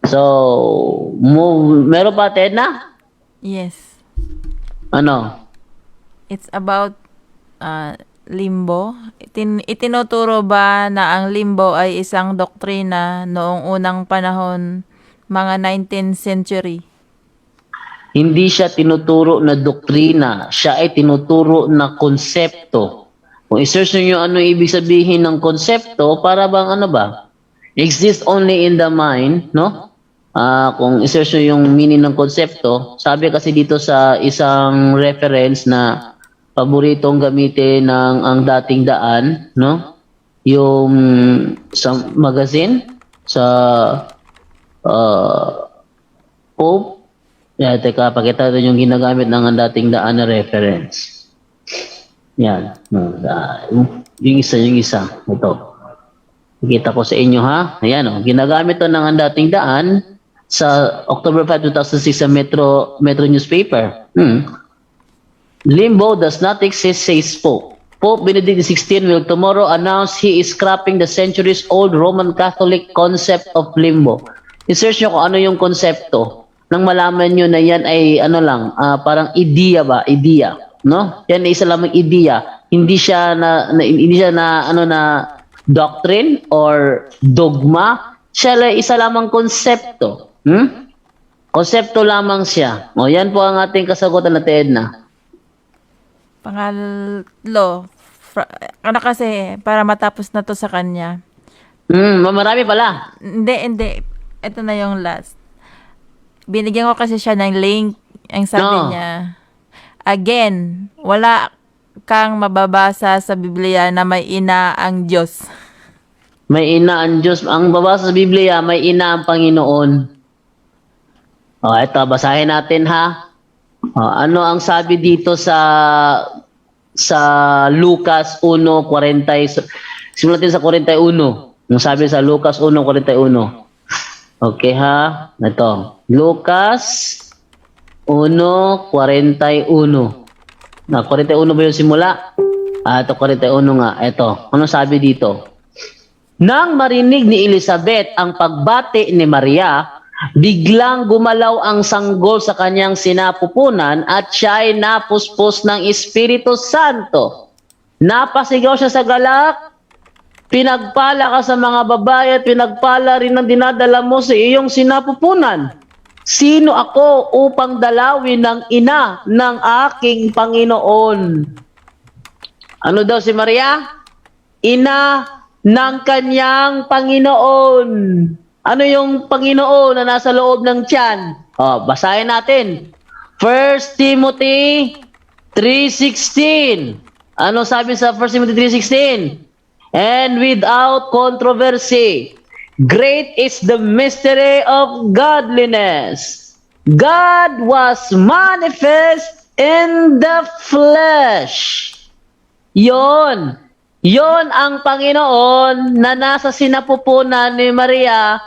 So, meron pa, Ted na? Yes. Ano? It's about limbo. Itinuturo ba na ang limbo ay isang doktrina noong unang panahon, mga 19th century? Hindi siya tinuturo na doktrina, siya ay tinuturo na konsepto. Kung i-search nyo ano ibig sabihin ng konsepto, para bang ano ba? Exist only in the mind, no? Kung i-search nyo yung meaning ng konsepto, sabi kasi dito sa isang reference na paboritong gamitin ng ang dating daan, no? Yung sa magazine, sa Pope, teka, pakita natin yung ginagamit ng ang dating daan na reference. Yan. Yung isa. Ito. Nakita ko sa inyo ha. Ayan o. Ginagamit to ng ang dating daan sa October 5, 2006 sa Metro newspaper. Limbo does not exist, says Pope. Pope Benedict XVI will tomorrow announce he is scrapping the centuries-old Roman Catholic concept of limbo. I-search nyo kung ano yung konsepto. Nang malaman nyo na yan ay ano lang, parang ideya ba? Ideya. No? Yan ay isa lamang ideya. Hindi siya na doctrine or dogma. Siya ay isa lamang konsepto. Konsepto lamang siya. O yan po ang ating kasagutan na Edna. Pangatlo, kasi para matapos na to sa kanya. Marami pala. Hindi. Ito na yung last. Binigyan ko kasi siya ng link. Ang sabi niya, again, wala kang mababasa sa Biblia na may ina ang Diyos. May ina ang Diyos. Ang babasa sa Biblia, may ina ang Panginoon. Ito, basahin natin ha. Ano ang sabi dito sa Lucas 1:40? Simulan natin sa 41. Ang sabi sa Lucas 1:41. Okay ha? Ito. Lucas 1:41. 41 ba yung simula? Ito 41 nga. Ito. Ano sabi dito? Nang marinig ni Elizabeth ang pagbati ni Maria, biglang gumalaw ang sanggol sa kanyang sinapupunan at siya ay napuspos ng Espiritu Santo. Napasigaw siya sa galak, pinagpala ka sa mga babae at pinagpala rin ang dinadala mo sa iyong sinapupunan. Sino ako upang dalawin ng ina ng aking Panginoon? Ano daw si Maria? Ina ng kanyang Panginoon. Ano yung Panginoon na nasa loob ng tiyan? Basahin natin. 1 Timothy 3:16. Ano sabi sa 1 Timothy 3:16? And without controversy, great is the mystery of godliness. God was manifest in the flesh. Yon ang Panginoon na nasa sinapupunan ni Maria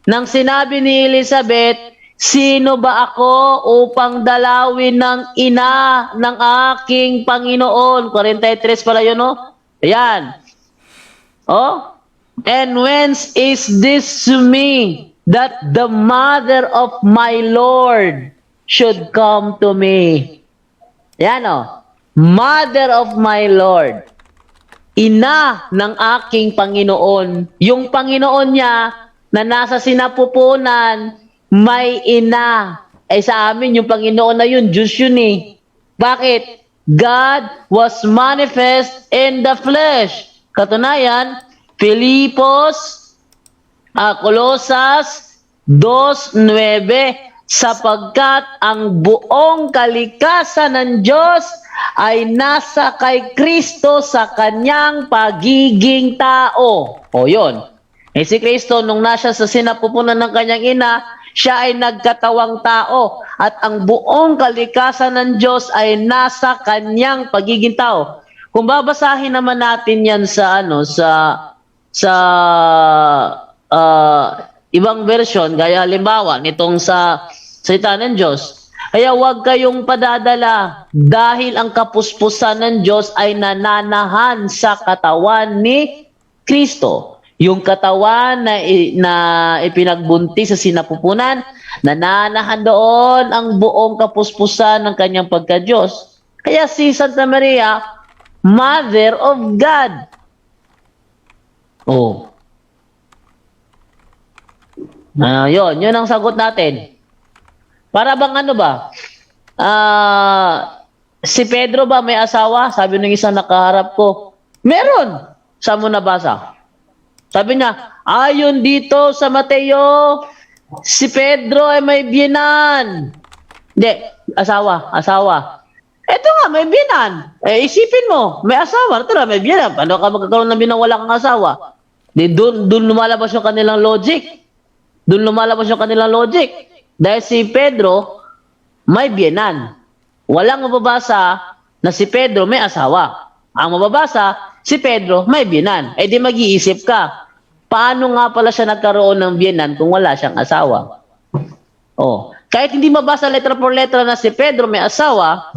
nang sinabi ni Elizabeth, sino ba ako upang dalawin ng ina ng aking Panginoon? 43 pala yun, no? Ayan. And whence is this to me that the mother of my Lord should come to me? Ayan, Mother of my Lord. Ina ng aking Panginoon. Yung Panginoon niya na nasa sinapupunan, may ina. Sa amin, yung Panginoon na yun, Diyos yun eh. Bakit? God was manifest in the flesh. Katunayan, Filipos, Colosas 2:9, sapagkat ang buong kalikasan ng Diyos ay nasa kay Kristo sa kanyang pagiging tao. Yun. Si Kristo, nung nasa sa sinapupunan ng kanyang ina, siya ay nagkatawang tao. At ang buong kalikasan ng Diyos ay nasa kanyang pagiging tao. Kung babasahin naman natin yan sa ibang version, gaya halimbawa nitong sa salita ng Diyos, kaya huwag kayong padadala dahil ang kapuspusan ng Diyos ay nananahan sa katawan ni Kristo. yung katawan na ipinagbuntis sa sinapupunan, nananahan doon ang buong kapuspusan ng kanyang pagka-Diyos. Kaya si Santa Maria, Mother of God. Oh. Yun ang sagot natin. Para bang ano ba? Si Pedro ba may asawa? Sabi ng isang nakaharap ko. Meron. Saan mo nabasa? Sabi niya, ayon dito sa Mateo, si Pedro ay may biyenan. Hindi, asawa. Eto nga, may biyenan. Isipin mo, may asawa. Ito na, may biyenan. Paano ka magkakaroon ng biyenan wala kang asawa? Doon lumalabas yung kanilang logic. Dahil si Pedro, may biyenan. Walang mababasa na si Pedro may asawa. Ang mababasa, si Pedro may biyenan. Di mag-iisip ka, paano nga pala siya nagkaroon ng biyenan kung wala siyang asawa? Kahit hindi mabasa letra por letra na si Pedro may asawa,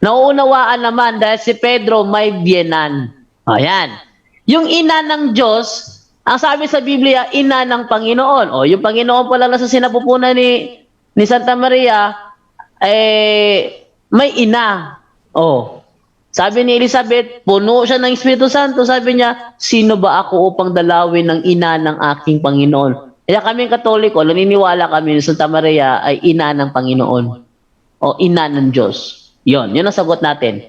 nauunawaan naman dahil si Pedro may biyenan. Ayan. Yung ina ng Diyos, ang sabi sa Biblia, ina ng Panginoon. Yung Panginoon pala na sa sinapupunan ni Santa Maria, may ina. Sabi ni Elizabeth, puno siya ng Espiritu Santo. Sabi niya, sino ba ako upang dalawin ng ina ng aking Panginoon? Kaya kaming Katoliko, naniniwala kami na Santa Maria ay ina ng Panginoon. O ina ng Diyos. Yun ang sagot natin.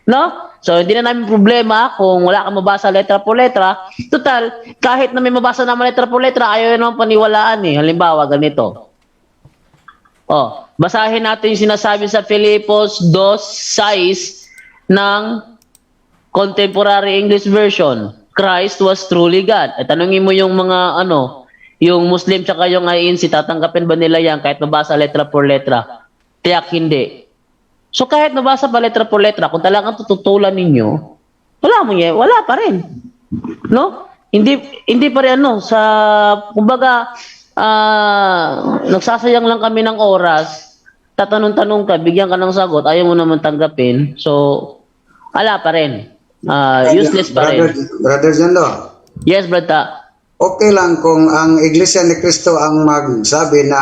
No? So, hindi na namin problema kung wala kang mabasa letra po letra. Total, kahit na may mabasa naman letra po letra, ayaw naman paniwalaan eh. Halimbawa, ganito. Basahin natin yung sinasabi sa Filipos 2:6 ng Contemporary English Version. Christ was truly God. At tanungin mo yung mga yung Muslim tsaka yung INC, tatanggapin ba nila yan kahit mabasa letra por letra? Tiyak hindi. So kahit nabasa pa letra por letra, kung talagang tututulan ninyo, wala pa rin. No? Hindi pa rin kumbaga, nagsasayang lang kami ng oras, tatanong-tanong ka, bigyan ka ng sagot, ayaw mo naman tanggapin, so, wala pa rin. Useless pa rin. Brother Jando, Yes, brata. okay lang kung ang Iglesia ni Cristo ang magsabi na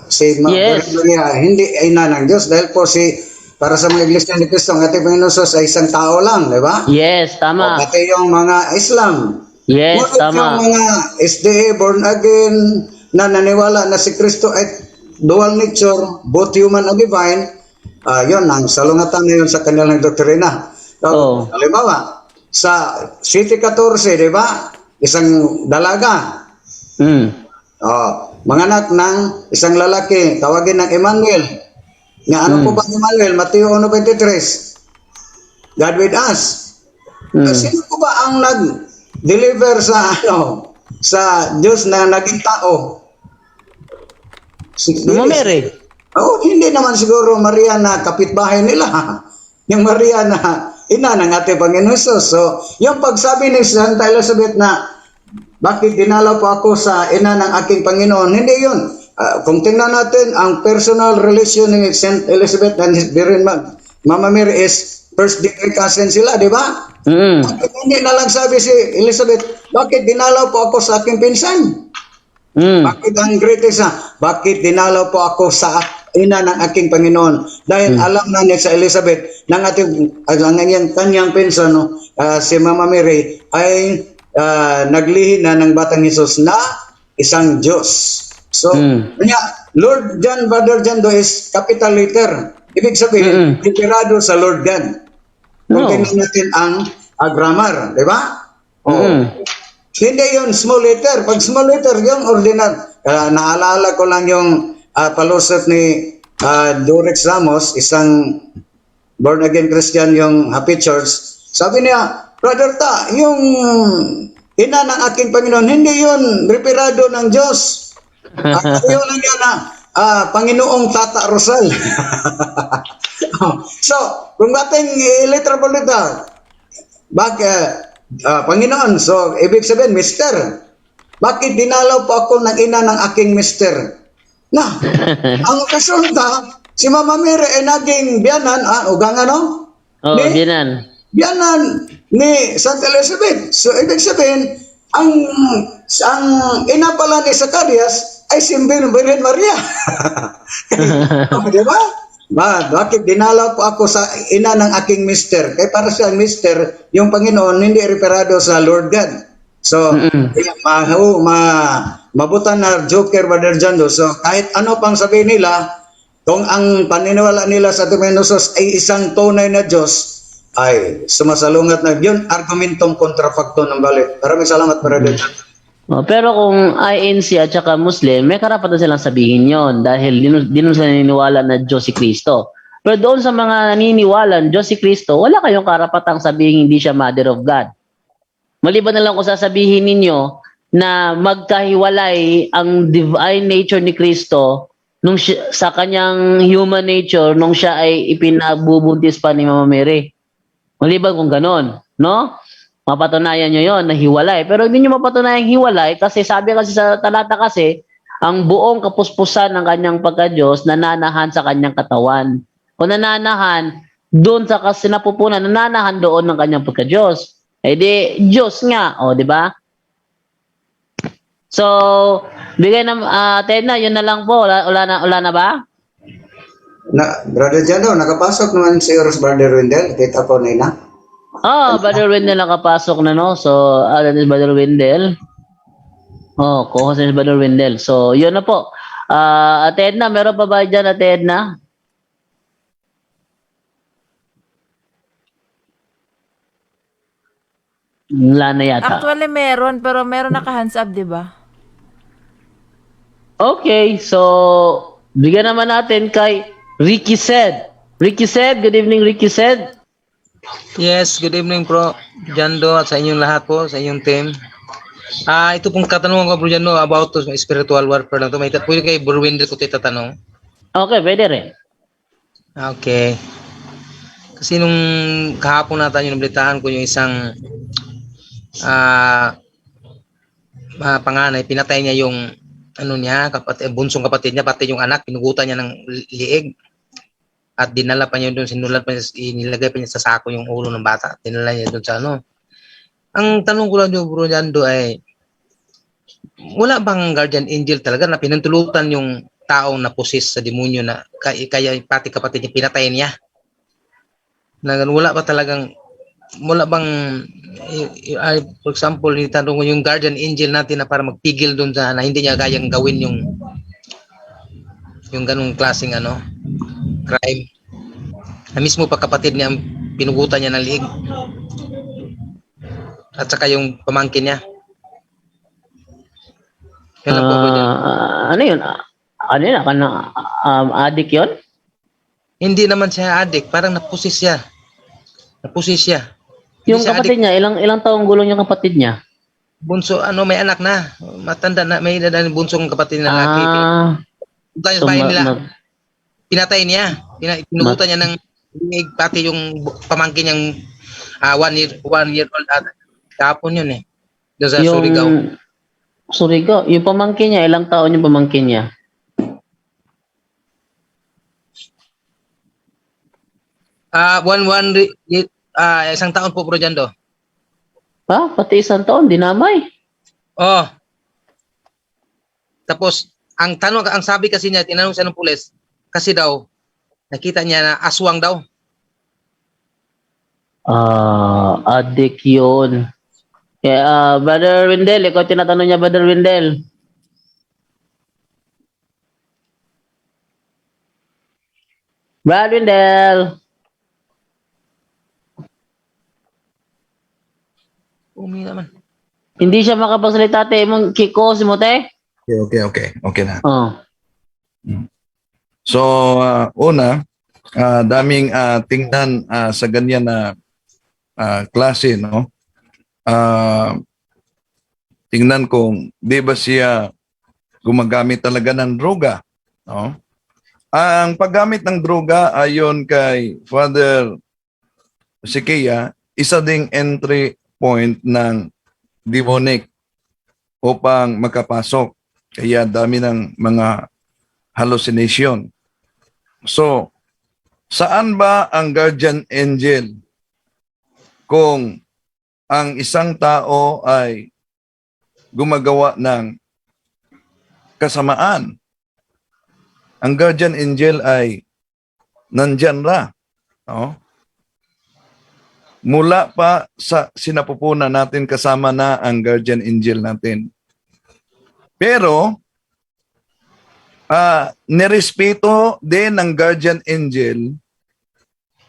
si Yes. Maria hindi ay ina ng Diyos dahil po para sa mga Iglesia ni Cristo, ang ating Panginoon Sus ay isang tao lang, di ba? Yes, tama. Pati yung mga Islam. Yes, Ngunit tama. yung mga SDA, born again, na naniwala na si Cristo ay dual nature, both human and divine, yun, ang salungatan na yun sa kanilang doktrina. So, halimbawa, sa City 14, di ba? Isang dalaga. Manganak ng isang lalaki, tawagin ng Emmanuel. Nga ano po ba Emmanuel? Mateo 1:23. God with us. Sino po ba ang nag-deliver sa Diyos na naging tao? Mary. Hindi naman siguro Maria na kapitbahay nila. Yung Maria na ina ng ating Panginoon Jesus. So, yung pagsabi ni Santa Elizabeth na bakit dinalaw po ako sa ina ng aking Panginoon, hindi yun. Kung tingnan natin, ang personal relation ni Saint Elizabeth and Mama Mary is first degree cousin sila, di ba? Bakit hindi na lang sabi si Elizabeth, bakit dinalaw po ako sa aking pinsan? Bakit ang greatest bakit dinalaw po ako sa ina ng aking Panginoon? Dahil alam na niya sa Elizabeth, ng kanyang pinsan, si Mama Mary, ay naglihi na ng Batang Hesus na isang Diyos. So, Lord John, Brother John is capital letter. Ibig sabihin, literado sa Lord God. Kung tingnan natin ang grammar, di ba? Hindi yun small letter. Pag small letter, yung ordinary. Naalala ko lang yung palusot ni Dorex Ramos, isang born-again Christian, yung Happy Church. Sabi niya, Brother Ta, yung ina ng aking Panginoon, hindi yun reperado ng Diyos. Ayaw lang yan Panginoong Tata Rosal. So, kung bating letra po letra, Panginoon, so ibig sabihin, Mister, bakit dinalaw po ako ng ina ng aking Mister? Ang resulta, si Mama Mary ay naging biyanan, Biyanan. Biyanan ni Santa Elizabeth. So, ibig sabihin, ang ang ina pala ni Zacarias ay si Birhen Maria. Di ba? Bakit dinalaw po ako sa ina ng aking mister? Kaya para sa mister, yung Panginoon hindi referado sa Lord God. So, Mm-mm. mabutan na joker, Brother Jando. So, kahit ano pang sabihin nila, kung ang paniniwala nila sa Tumenosos ay isang tunay na Diyos, ay sumasalungat na yun, argumentong kontrafakto ng balik. Maraming salamat, Brother Jando. Pero kung INC at saka Muslim, may karapatan silang sabihin yon dahil di nun sila naniniwala na Diyos si Kristo. Pero doon sa mga naniniwala na Diyos si Kristo, wala kayong karapatang sabihin hindi siya Mother of God. Maliban na lang kung sasabihin ninyo na magkahiwalay ang divine nature ni Kristo sa kanyang human nature nung siya ay ipinagbubuntis pa ni Mama Mary. Maliban kung ganon, no? Mapatunayan nyo yon na hiwalay. Pero hindi nyo mapatunayan hiwalay kasi sabi kasi sa talata kasi, ang buong kapuspusan ng kanyang pagka-Diyos nananahan sa kanyang katawan. Kung nananahan, doon sa sinapupunan, nananahan doon ng kanyang pagka-Diyos. Eh di, Diyos nga. O, di ba? So, bigay ng Tedna, yun na lang po. Wala na ba? Brother Jando, nakapasok naman si Oros Brother Wendell. Kita ko nila. Brother Wendell nakapasok na, no? So, that is Brother Wendell. Co-host is Brother Wendell. So, yun na po. Ate Edna, meron pa ba dyan, Ate Edna? Wala na yata. Actually, meron, pero meron naka-hands up, di ba? Okay, so, bigyan naman natin kay Ricky Said. Ricky Said, good evening, Ricky Said. Yes, good evening Bro Jando at sa inyong lahat po, sa inyong team. Ito pong katanungan ko Bro Jando about to spiritual warfare lang to. Pwede kay Bro Wendell ko tatanong. Okay, pwede rin. Okay. Kasi nung kahapon natin yung nabalitaan ko yung isang panganay, pinatay niya yung bunsong kapatid niya, pati yung anak, pinugutan niya ng liig. At dinala pa niya doon, inilagay pa niya sa sako yung ulo ng bata. Dinala niya doon sa ano. Ang tanong ko lang yung Bro Jando ay, wala bang guardian angel talaga na pinantulutan yung taong napusis sa demonyo na kaya pati kapatid niya pinatay niya? Wala bang, for example, tanong ko yung guardian angel natin na para magpigil doon sa na hindi niya kayang gawin yung ganung klaseng crime. Na mismo pa kapatid niya ang pinugutan niya ng liig. At saka yung pamangkin niya. Yan lang po Bro Jando. Ano yun? Ano yun? Adik yun? Hindi naman siya addict, parang napusis siya. Yung Hindi siya kapatid niya, ilang taong gulong yung kapatid niya? bunso, may anak na. Matanda na, may edad na bunsong kapatid na lalaki. Punta sa bahay nila. Pinatay niya. Pinugutan niya ng liig, pati yung pamangkin niyang 1 year old at kahapon yun eh. Doon sa Surigao. Surigao. Yung pamangkin niya, ilang taon yung pamangkin niya? Isang taon po Bro Jando. Pati isang taon, dinamay. Oh. Tapos, ang sabi kasi niya, tinanong siya ng pulis, kasi daw, nakita niya na aswang daw. Adik yun. Kaya, Brother Wendell, ikaw tinatanong niya, Brother Wendell. Brother Wendell. Umi naman. Hindi siya makapagsalita, te. Mong kiko, si mo, te? Okay na. Oh. So, una, daming tingnan sa ganyan na klase, no? Tingnan kung di ba siya gumagamit talaga ng droga, no? Ang paggamit ng droga ayon kay Father Siquia, isa ding entry point ng demonic upang makapasok. Kaya dami ng mga hallucination. So, saan ba ang guardian angel kung ang isang tao ay gumagawa ng kasamaan. Ang guardian angel ay nandyan ra. No? Mula pa sa sinapupunan natin, kasama na ang guardian angel natin. Pero, nirespeto din ng guardian angel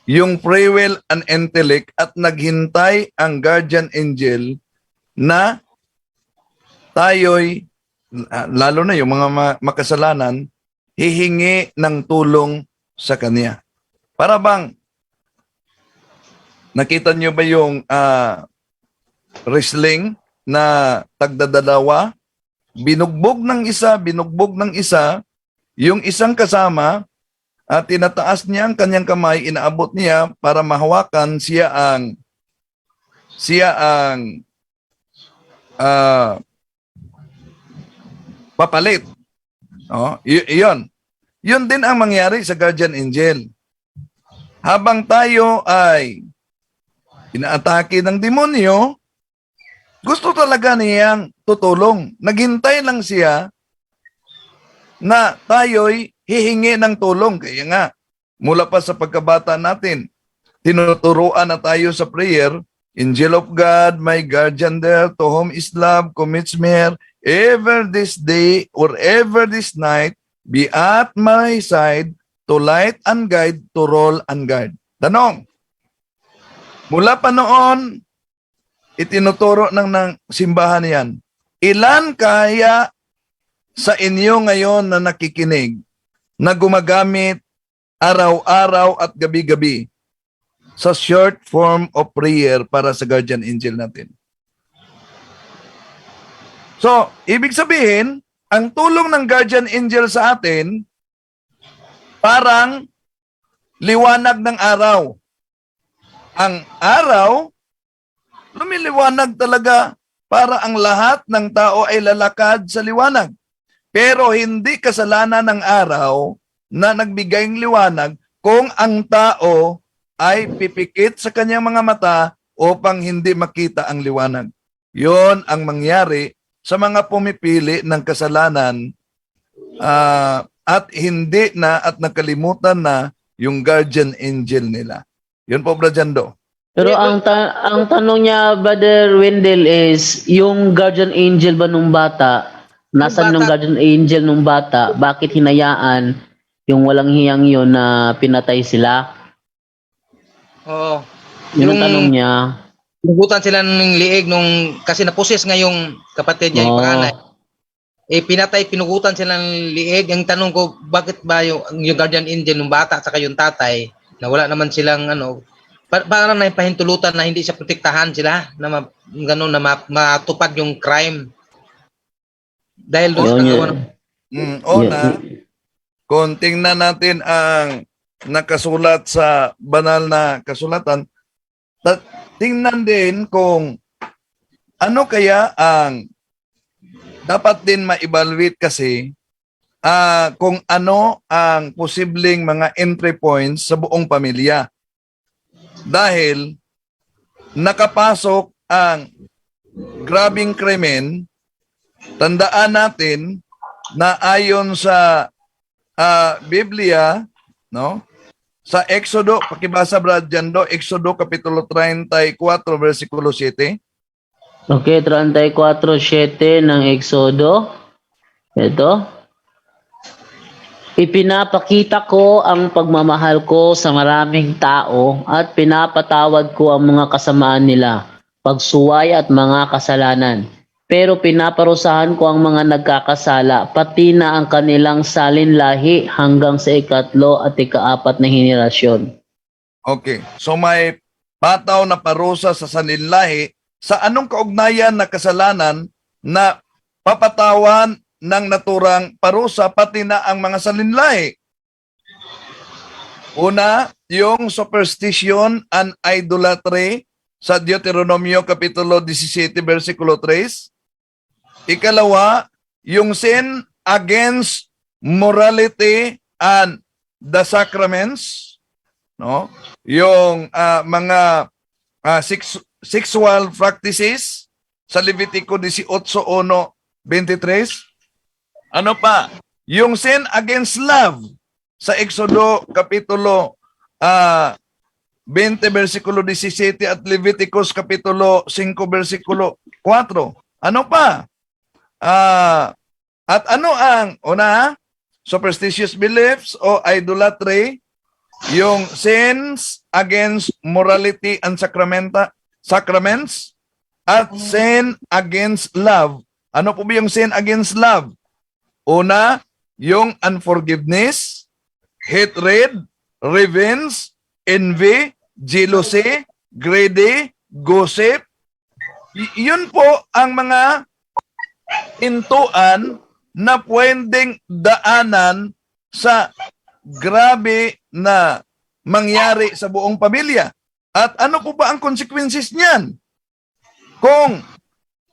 yung free will and intellect at naghintay ang guardian angel na tayo'y, lalo na yung mga makasalanan, hihingi ng tulong sa kanya. Para bang, nakita nyo ba yung wrestling na tagdadalawa? Binugbog ng isa, yung isang kasama, at tinataas niya ang kanyang kamay, inaabot niya para mahawakan siya ang papalit. Oh, yun. Yun din ang mangyari sa guardian angel. Habang tayo ay inaatake ng demonyo, gusto talaga niyang tutulong. Naghintay lang siya na tayo'y hihingi ng tulong. Kaya nga, mula pa sa pagkabata natin, tinuturuan na tayo sa prayer, Angel of God, my guardian there, to whom is love, commits me here, ever this day or ever this night, be at my side, to light and guide, to roll and guide. Tanong, mula pa noon, itinuturo ng simbahan yan. Ilan kaya sa inyo ngayon na nakikinig na gumagamit araw-araw at gabi-gabi sa short form of prayer para sa guardian angel natin? So, ibig sabihin, ang tulong ng guardian angel sa atin, parang liwanag ng araw. Ang araw, lumiliwanag talaga para ang lahat ng tao ay lalakad sa liwanag. Pero hindi kasalanan ng araw na nagbigay ng liwanag kung ang tao ay pipikit sa kanyang mga mata upang hindi makita ang liwanag. Yon ang mangyari sa mga pumipili ng kasalanan at hindi na at nakalimutan na yung guardian angel nila. Yun po, Brad Jando. Pero ang tanong niya, Brother Wendell, is yung guardian angel ba nung bata, nasan yung guardian angel nung bata, bakit hinayaan yung walang hiyang yun na pinatay sila? Oo. Yun ang tanong niya. Pinugutan sila ng liig kasi naposes nga yung kapatid niya, yung panganay. Pinugutan sila ng liig. Ang tanong ko, bakit ba yung guardian angel ng bata at saka yung tatay, na wala naman silang parang naipahintulutan na hindi siya protektahan sila, na matupad yung crime. Dahil doon sa nagawa kung tingnan natin ang nakasulat sa banal na kasulatan, tingnan din kung ano kaya ang dapat din ma-evaluate kasi kung ano ang posibleng mga entry points sa buong pamilya. Dahil nakapasok ang grabing krimen, tandaan natin na ayon sa Biblia, no? Sa Exodo, pakibasa Brad Jando, Exodo Kapitulo 34, versikulo 7. Okay, 34:7 ng Exodo. Ito. Ipinapakita ko ang pagmamahal ko sa maraming tao at pinapatawad ko ang mga kasamaan nila, pagsuway at mga kasalanan. Pero pinaparusahan ko ang mga nagkakasala, pati na ang kanilang salinlahi hanggang sa ikatlo at ikaapat na henerasyon. Okay. So may pataw na parusa sa salinlahi sa anong kaugnayan na kasalanan na papatawan ng naturang parusa pati na ang mga salinlahi. Una, yung superstition and idolatry sa Deuteronomio Kapitulo 17, versikulo 3. Ikalawa, yung sin against morality and the sacraments, no? Yung mga sexual practices sa Levitico 18:1-23. Ano pa? Yung sin against love sa Exodo Kapitulo 20 versikulo 17 at Leviticus Kapitulo 5 versikulo 4. Ano pa? At ano ang una? Superstitious beliefs o idolatry, yung sins against morality and sacraments, at sin against love. Ano po ba yung sin against love? Una, yung unforgiveness, hatred, revenge, envy, jealousy, greedy, gossip. Yun po ang mga hintuan na pwedeng daanan sa grabe na mangyari sa buong pamilya. At ano po ba ang consequences niyan? Kung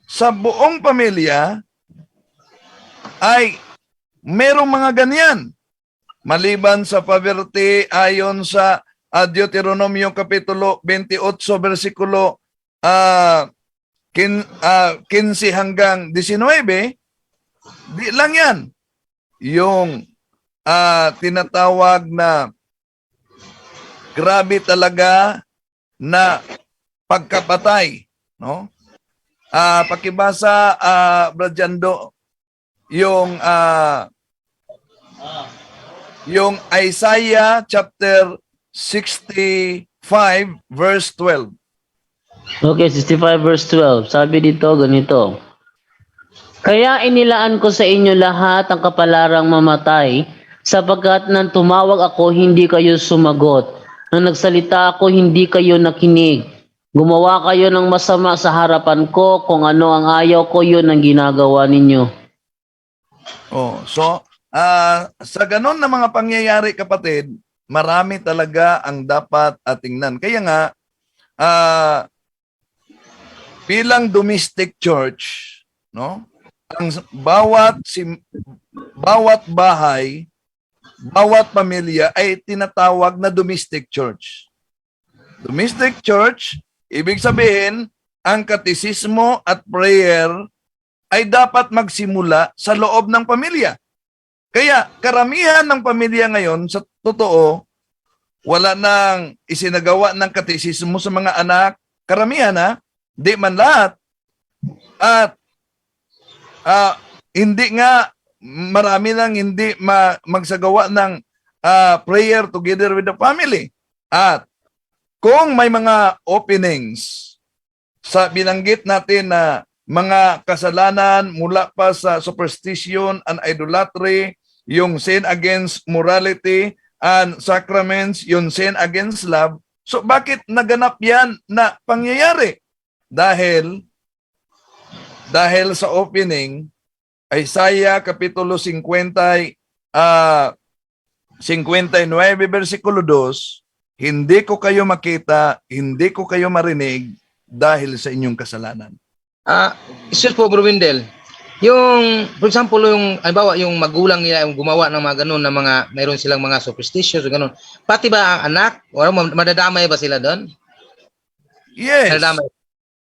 sa buong pamilya ay merong mga ganyan, maliban sa poverty ayon sa Deuteronomio Kapitulo 28 versikulo 15 hanggang 19, di lang yan. Yung tinatawag na grabe talaga na pagkapatay, no? Pakibasa Bradyando yung Isaiah chapter 65 verse 12. Okay, 65 verse 12. Sabi dito, ganito. Kaya inilaan ko sa inyo lahat ang kapalarang mamatay, sapagkat nang tumawag ako, hindi kayo sumagot. Nang nagsalita ako, hindi kayo nakinig. Gumawa kayo ng masama sa harapan ko, kung ano ang ayaw ko, yun ang ginagawa ninyo. So, sa ganon na mga pangyayari, kapatid, marami talaga ang dapat tingnan. Kaya nga, bilang domestic church, no? Ang bawat bahay, bawat pamilya ay tinatawag na domestic church. Domestic church, ibig sabihin, ang katisismo at prayer ay dapat magsimula sa loob ng pamilya. Kaya karamihan ng pamilya ngayon, sa totoo, wala nang isinagawa ng katisismo sa mga anak. Karamihan di man lahat. At hindi nga, marami nang hindi magsagawa ng prayer together with the family. At kung may mga openings sa binanggit natin na mga kasalanan mula pa sa superstition and idolatry, yung sin against morality and sacraments, yung sin against love, so bakit naganap yan na pangyayari? Dahil sa opening, Isaiah Kapitulo 59 versikulo 2, hindi ko kayo makita, hindi ko kayo marinig dahil sa inyong kasalanan. Excuse po, Bro Windel. Yung, for example, yung magulang nila, yung gumawa ng mga ganun, na mayroon silang mga superstitious, ganun. Pati ba ang anak? O madadamay ba sila doon? Yes. Madadamay.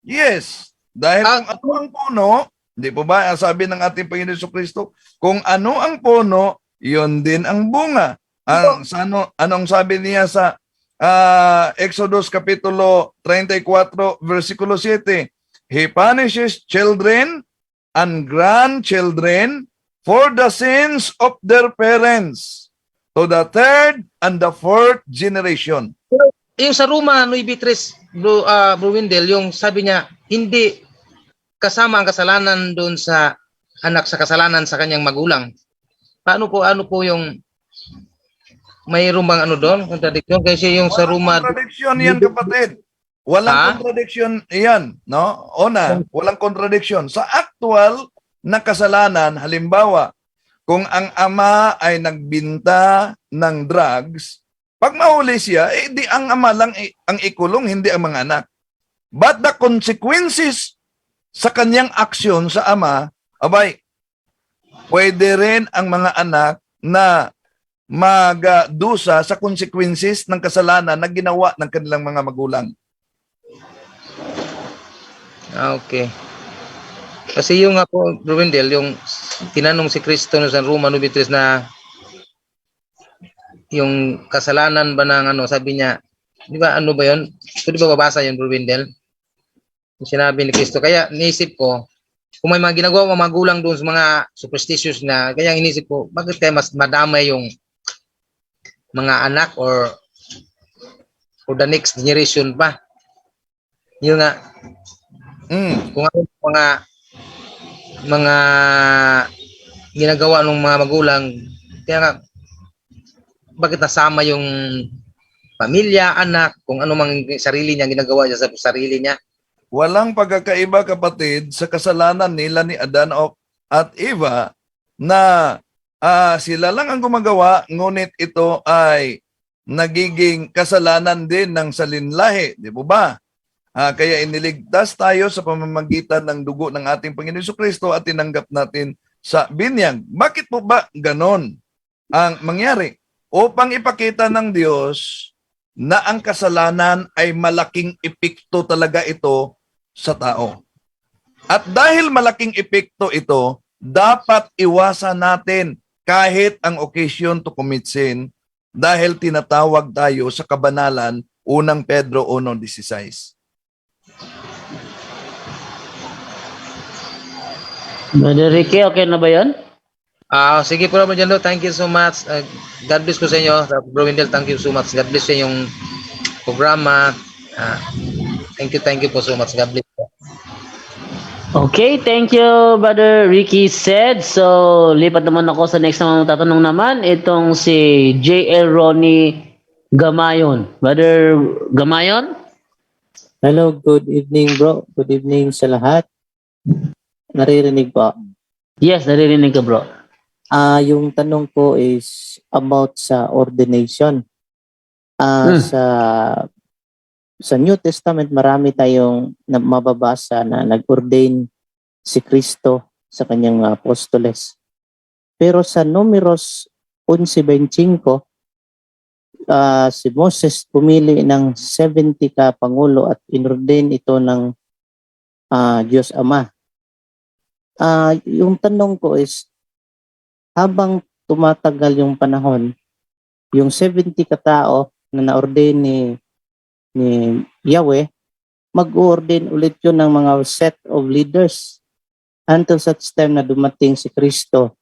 Yes. Dahil kung ano ang puno, hindi po ba sabi ng ating Panginoon Jesucristo, kung ano ang puno, yun din ang bunga. Anong sabi niya sa Exodus Kapitulo 34 versikulo 7? He punishes children and grandchildren for the sins of their parents to the third and the fourth generation. Yung sa Roma 9:3, Bro Windel, yung sabi niya, hindi kasama ang kasalanan doon sa anak sa kasalanan sa kanyang magulang. Ano po yung mayroong bang doon? Contradiction? Kasi yung sa Roma... Contradiction yan, kapatid. Walang contradiction yan, no? Walang contradiction. Sa actual na kasalanan, halimbawa, kung ang ama ay nagbinta ng drugs, pag mahuli siya, di ang ama lang ang ikulong, hindi ang mga anak. But the consequences sa kanyang aksyon sa ama, pwede rin ang mga anak na magdusa sa consequences ng kasalanan na ginawa ng kanilang mga magulang. Okay. Kasi yung ako, Ruindel, yung tinanong si Kristo no, sa Roma 9:3 na yung kasalanan ba ng ano, sabi niya, di ba ano ba yun? Pwede ba babasa yun, Ruindel? Yung sinabi ni Kristo. Kaya niisip ko, kung may mga ginagawa mga magulang doon sa mga superstitious na, kaya inisip ko, bakit kaya mas madamay yung mga anak or for the next generation pa? Yun nga, Mm. kung ano mga ginagawa ng mga magulang, kaya nga, bakit nasama yung pamilya, anak, kung ano mang sarili niya, ginagawa niya sa sarili niya. Walang pagkakaiba, kapatid, sa kasalanan nila ni Adan at Eva na sila lang ang gumagawa, ngunit ito ay nagiging kasalanan din ng salinlahi, di po ba? Kaya iniligtas tayo sa pamamagitan ng dugo ng ating Panginoon Kristo at tinanggap natin sa binyag. Bakit po ba ganon ang mangyari? Upang ipakita ng Diyos na ang kasalanan ay malaking epekto talaga ito sa tao. At dahil malaking epekto ito, dapat iwasan natin kahit ang occasion to commit sin dahil tinatawag tayo sa kabanalan, unang Pedro 1:16. Brother Ricky, okay na ba yun? Sige po naman dyan, thank you so much. God bless po sa inyo. Bro Wendell, thank you so much. God bless sa yung programa. Thank you po so much. God bless po. Okay, thank you, Brother Ricky said. So, lipat naman ako sa next na tatanong naman. Itong si J.L. Ronnie Gamayon. Brother Gamayon? Hello, good evening bro. Good evening sa lahat. Naririnig po. Yes, naririnig ka, bro. Yung tanong ko is about sa ordination. Sa New Testament marami tayong mababasa na nag-ordain si Kristo sa kanyang apostoles. Pero sa Números 11:25, si Moses pumili ng 70 ka pangulo at inordain ito ng Diyos Ama. Yung tanong ko is, habang tumatagal yung panahon, yung 70 katao na na-ordain ni Yahweh, mag-ordain ulit yun ng mga set of leaders until such time na dumating si Kristo.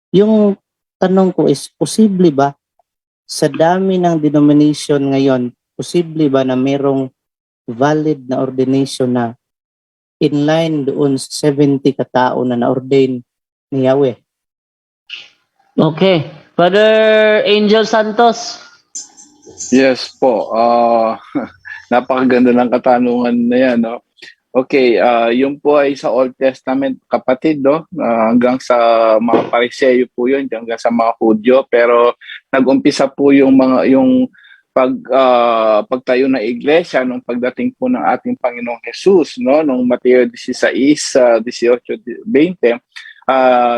Yung tanong ko is, posible ba sa dami ng denomination ngayon, posible ba na merong valid na ordination na in line doon sa 70 katao na na-ordain ni Yahweh? Okay. Brother Angel Santos. Yes po. Napakaganda ng katanungan na yan, no? Okay, yun po ay sa Old Testament, kapatid, no? Hanggang sa mga Pariseyo po yun, hanggang sa mga Hudyo, pero nag-umpisa po yung pagtayo ng iglesia nung pagdating po ng ating Panginoong Jesus, no? Nung Mateo 16:18-20.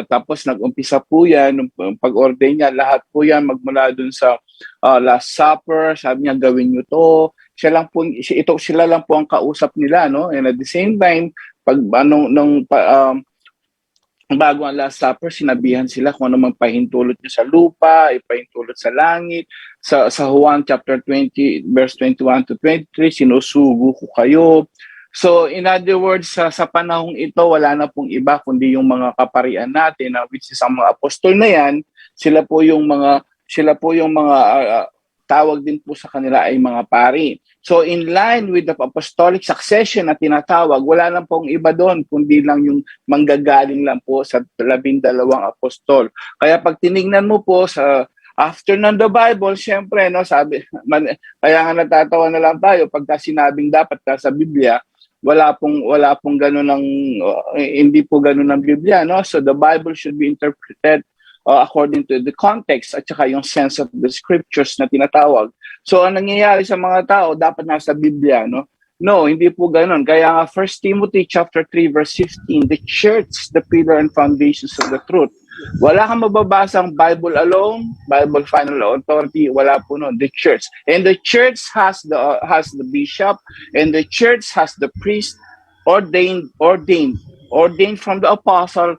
Tapos nag-umpisa po yan, nung pag-ordain niya, lahat po yan magmula dun sa Last Supper, sabi niya gawin niyo to. Sila lang po ang kausap nila, no? And at the same time, bago ang Last Supper, sinabihan sila kung ano mang pahintulot niyo sa lupa, ipahintulot sa langit. Sa Juan chapter 20, verse 21-23, sinusugo ko kayo. So in other words, sa panahong ito, wala na pong iba kundi yung mga kaparian natin, which is ang mga apostol na yan. Sila po yung mga tawag din po sa kanila ay mga pari. So in line with the apostolic succession na tinatawag, wala lang pong iba doon kundi lang yung manggagaling lang po sa 12 apostol. Kaya pag tinignan mo po sa after ng the Bible, syempre, no, kaya nga natatawa na lang tayo pagka sinabing dapat ka sa Biblia, wala pong ganun hindi po ganun ang Biblia, no? So the Bible should be interpreted according to the context at saka yung sense of the scriptures na tinatawag. So ang nangyayari sa mga tao, dapat nasa Biblia, no? No, hindi po ganun. Kaya nga 1 Timothy chapter 3 verse 15, the church, the pillar and foundations of the truth. Wala kang mababasang Bible alone, Bible final authority, wala po noon, the church. And the church has the bishop, and the church has the priest ordained ordained from the apostle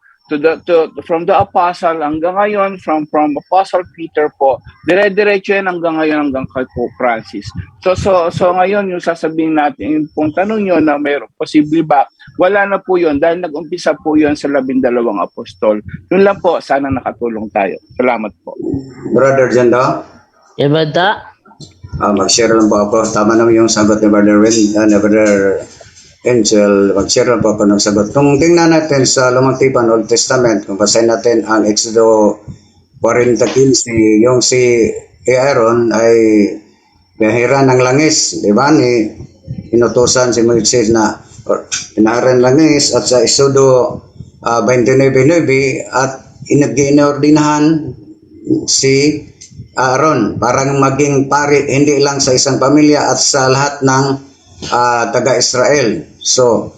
from the apostle hanggang ngayon, from Apostle Peter po, dire-diretso yan hanggang ngayon hanggang kay Pope Francis. So ngayon yung sasabihin natin, yung pong tanong nyo na mayroon posible ba, wala na po yun dahil nag-umpisa po yun sa 12 apostol. Yun lang po, sana nakatulong tayo. Salamat po. Brother Jando, Ibada, mag-share lang po ako. Tama naman yung sagot ni Brother Win, ni Brother Angel, mag-share lang po ako ng sagot. Kung tingnan natin sa Lumang Tipan, Old Testament, kung basahin natin ang Exodo 40:15, yung si Aaron ay bihira ng langis, di ba? Inutusan si Moises na pinaharan langis, at sa Exodo 29:9 at inordinahan si Aaron parang maging pari hindi lang sa isang pamilya at sa lahat ng taga-Israel. So,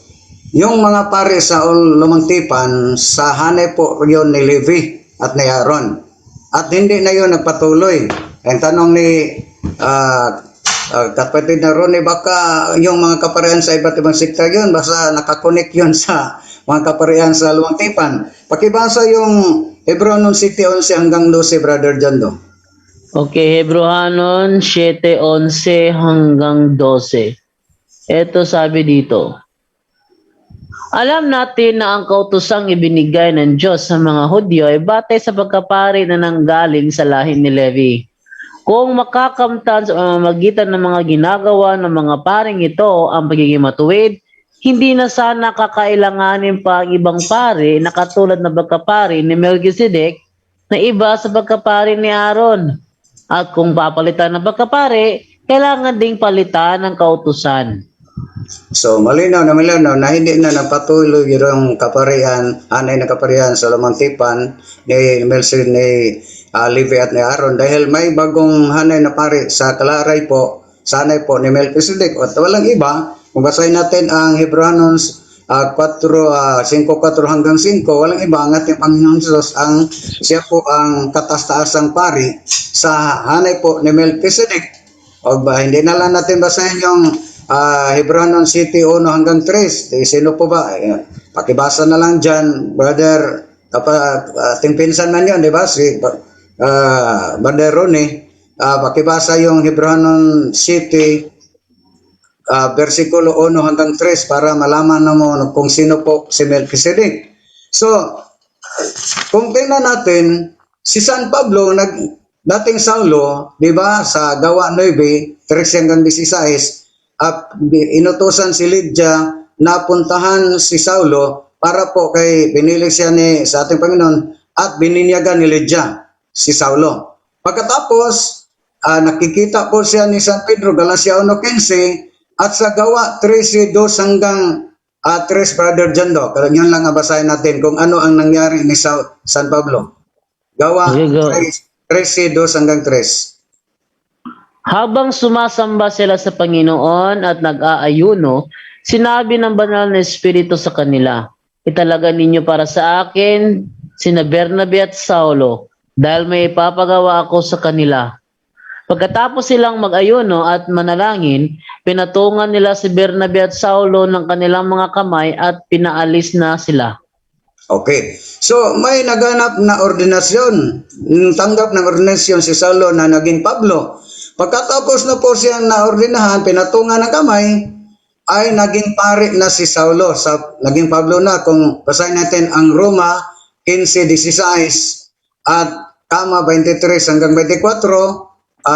yung mga pari sa Lumang Tipan, sa hanay po yun ni Levi at ni Aaron. At hindi na yun nagpatuloy. Ang tanong ni kapatid na Ronnie, baka yung mga kaparihan sa iba't ibang sekta yun, basta nakakonek yun sa mga kaparihan sa Lumang Tipan. Pakibasa yung Hebrew 7:11 hanggang 12, Brother Jando. Okay, Hebrehanon 7:11 hanggang 12. Ito sabi dito. Alam natin na ang kautosang ibinigay ng Diyos sa mga Hudyo ay batay sa pagkapari na nanggaling sa lahi ni Levi. Kung makakamtan sa pamamagitan ng mga ginagawa ng mga paring ito ang pagiging matuwid, hindi na sana kakailanganin pa ang ibang pari na katulad na pagkapari ni Melchizedek na iba sa pagkapari ni Aaron. At kung papalitan ng pagkapari, kailangan ding palitan ng kautusan. So, malinaw na hindi na napatuloy yung kaparihan, hanay na kaparihan sa Lumang Tipan ni Melchizedek, ni Levi at ni Aaron dahil may bagong hanay na pari sa Kalaray po, sanay po ni Melchizedek at walang iba. Kung basahin natin ang Hebrehanon 5:4 hanggang 5, walang iba ang ating Panginoon Jesus, siya po ang kataas-taasang pari sa hanay po ni Melchizedek. O ba, hindi na lang natin basahin yung Hebrehanon 7:1 hanggang 3. Sino po ba? Pakibasa na lang dyan, brother. Ating pinsan man yun, di ba? Si Brother Ronnie. Pakibasa yung Hebrehanon 7, versikulo 1 hanggang 3 para malaman na mo kung sino po si Melchizedek. So, kung tingnan natin, si San Pablo, dating Saulo, di ba, sa Gawa 9, 13 hanggang 16, at inutusan si Lydia na puntahan si Saulo para po kay pinili siya sa ating Panginoon at bininyagan ni Lydia si Saulo. Pagkatapos, nakikita po siya ni San Pedro, Galacia 1:15, at sa Gawa 13:2 hanggang 3, Brother Jando. Kaya yun lang basahin natin kung ano ang nangyari ni San Pablo. Gawa 13:2 hanggang 3. Habang sumasamba sila sa Panginoon at nag-aayuno, sinabi ng banal na Espiritu sa kanila, italaga ninyo para sa akin sina Bernabe at Saulo, dahil may ipapagawa ako sa kanila. Pagkatapos silang mag-ayuno at manalangin, pinatungan nila si Bernabe at Saulo ng kanilang mga kamay at pinaalis na sila. Okay. So, may naganap na ordinasyon. Tanggap ng ordinasyon si Saulo na naging Pablo. Pagkatapos na po siyang naordinahan, pinatungan ng kamay, ay naging pari na si Saulo. Naging Pablo na. Kung basahin natin ang Roma 15:16 at Kama 23 hanggang 24,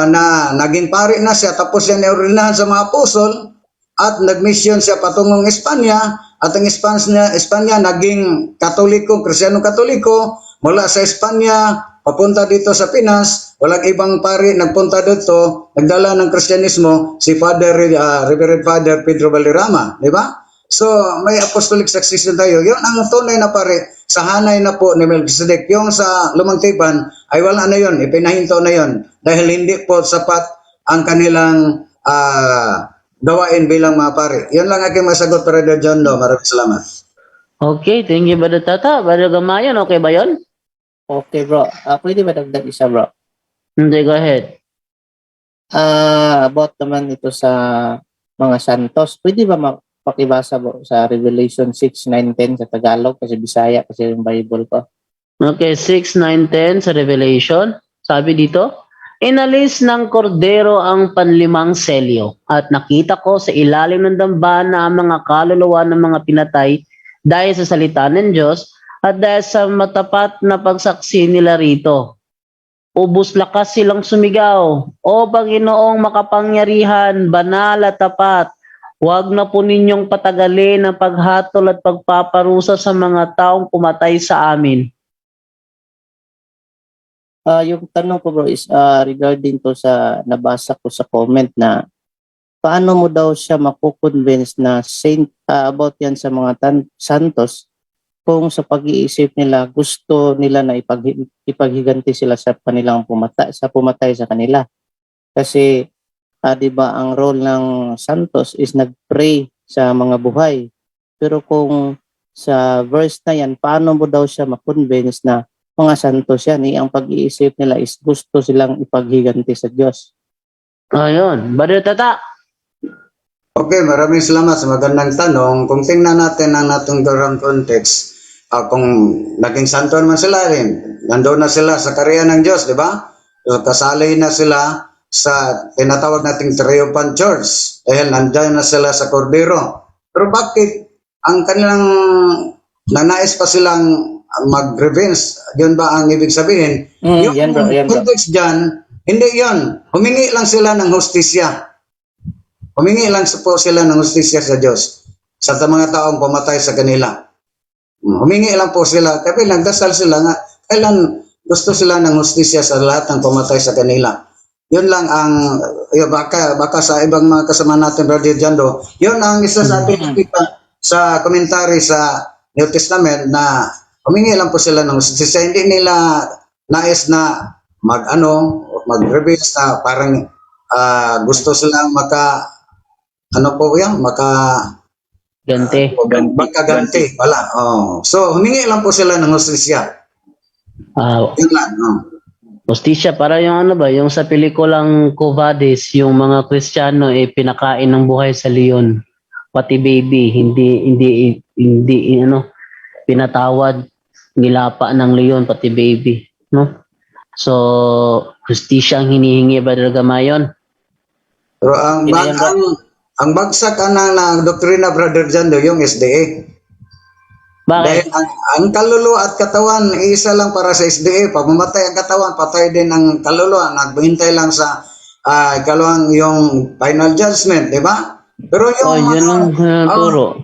na naging pari na siya. Tapos siya naordinahan sa mga apostol at nagmisyon siya patungong Espanya. At ang Espanya naging Katoliko, Kristiyanong-Katoliko. Mula sa Espanya, papunta dito sa Pinas, walang ibang pari nagpunta dito, nagdala ng Kristyanismo, si Reverend Father Pedro Valderrama, di ba? So, may apostolic succession tayo. Yun ang tunay na pari sa hanay na po ni Melchizedek. Yung sa Lumang Tipan, ay wala na yun, ipinahinto na yun, dahil hindi po sapat ang kanilang gawain bilang mga pari. Yun lang aking masagot, Brother John Do. Maraming salamat. Okay, thank you, Brother Tata. Brother Gamayan, okay ba yun? Okay, bro. Pwede ba dagdag isa, bro? Hindi, go ahead. About naman ito sa mga santos, pwede ba pakibasa po sa Revelation 6, 9, 10 sa Tagalog kasi Bisaya kasi yung Bible ko. Okay, 6, 9, 10 sa Revelation. Sabi dito, inalis ng kordero ang panlimang selyo at nakita ko sa ilalim ng dambana ang mga kaluluwa ng mga pinatay dahil sa salita ng Diyos at dahil sa matapat na pagsaksi nila rito. Ubus lakas silang sumigaw, O Panginoong makapangyarihan, banal at tapat, huwag na po ninyong patagalin ang paghatol at pagpaparusa sa mga taong pumatay sa amin. Yung tanong ko bro is regarding to sa nabasa ko sa comment na paano mo daw siya makukonvince na saint about yan sa mga santos kung sa pag-iisip nila gusto nila na ipaghiganti sila sa kanilang pumatay sa kanila. Kasi 'di ba ang role ng santos is nagpray sa mga buhay. Pero kung sa verse na yan, paano mo daw siya makonvince na mga santos yan, ang pag-iisip nila is gusto silang ipaghiganti sa Diyos. Ayun, Brother Tata. Okay, maraming salamat sa magandang tanong. Kung tingnan natin ang natong current context, kung naging santo naman sila rin, nandoon na sila sa karya ng Diyos, di ba? So, kasali na sila sa tinatawag nating Triumphant Church dahil nandiyan na sila sa Kordero. Pero bakit ang kanilang nanais pa silang mag-revenge? Yun ba ang ibig sabihin? Yung Yan bro. context dyan, hindi yun. Humingi lang sila ng hustisya. Humingi lang po sila ng hustisya sa Diyos sa mga taong pumatay sa kanila. Humingi lang po sila. Kasi nagdasal sila nga, kailan gusto sila ng hustisya sa lahat ng pumatay sa kanila. Yun lang ang, baka sa ibang mga kasama natin, Brother Jando, yun ang isa sa ating nakita sa komentary sa New Testament na humingi lang po sila ng hustisya. Hindi nila nais na mag-revenge na parang gusto silang makaganti. Wala. Oh. So, humingi lang po sila ng hustisya. Yun lang. Hostisya, para yung yung sa pelikulang Covades, yung mga Kristiyano pinakain ng buhay sa leon, pati baby, hindi pinatawad, nilapa ng leon pati baby, no? So, hostisya ang hinihingi, Brother Gamayon. Pero ang bagsak na doktrina, Brother Jando, yung SDA. Dahil Bakit? ang kaluluwa at katawan, isa lang para sa SDA. Pag mamatay ang katawan, patay din ang kaluluwa. Naghihintay lang sa ikalawang yung final judgment, di ba? Pero yung Yun ang turo.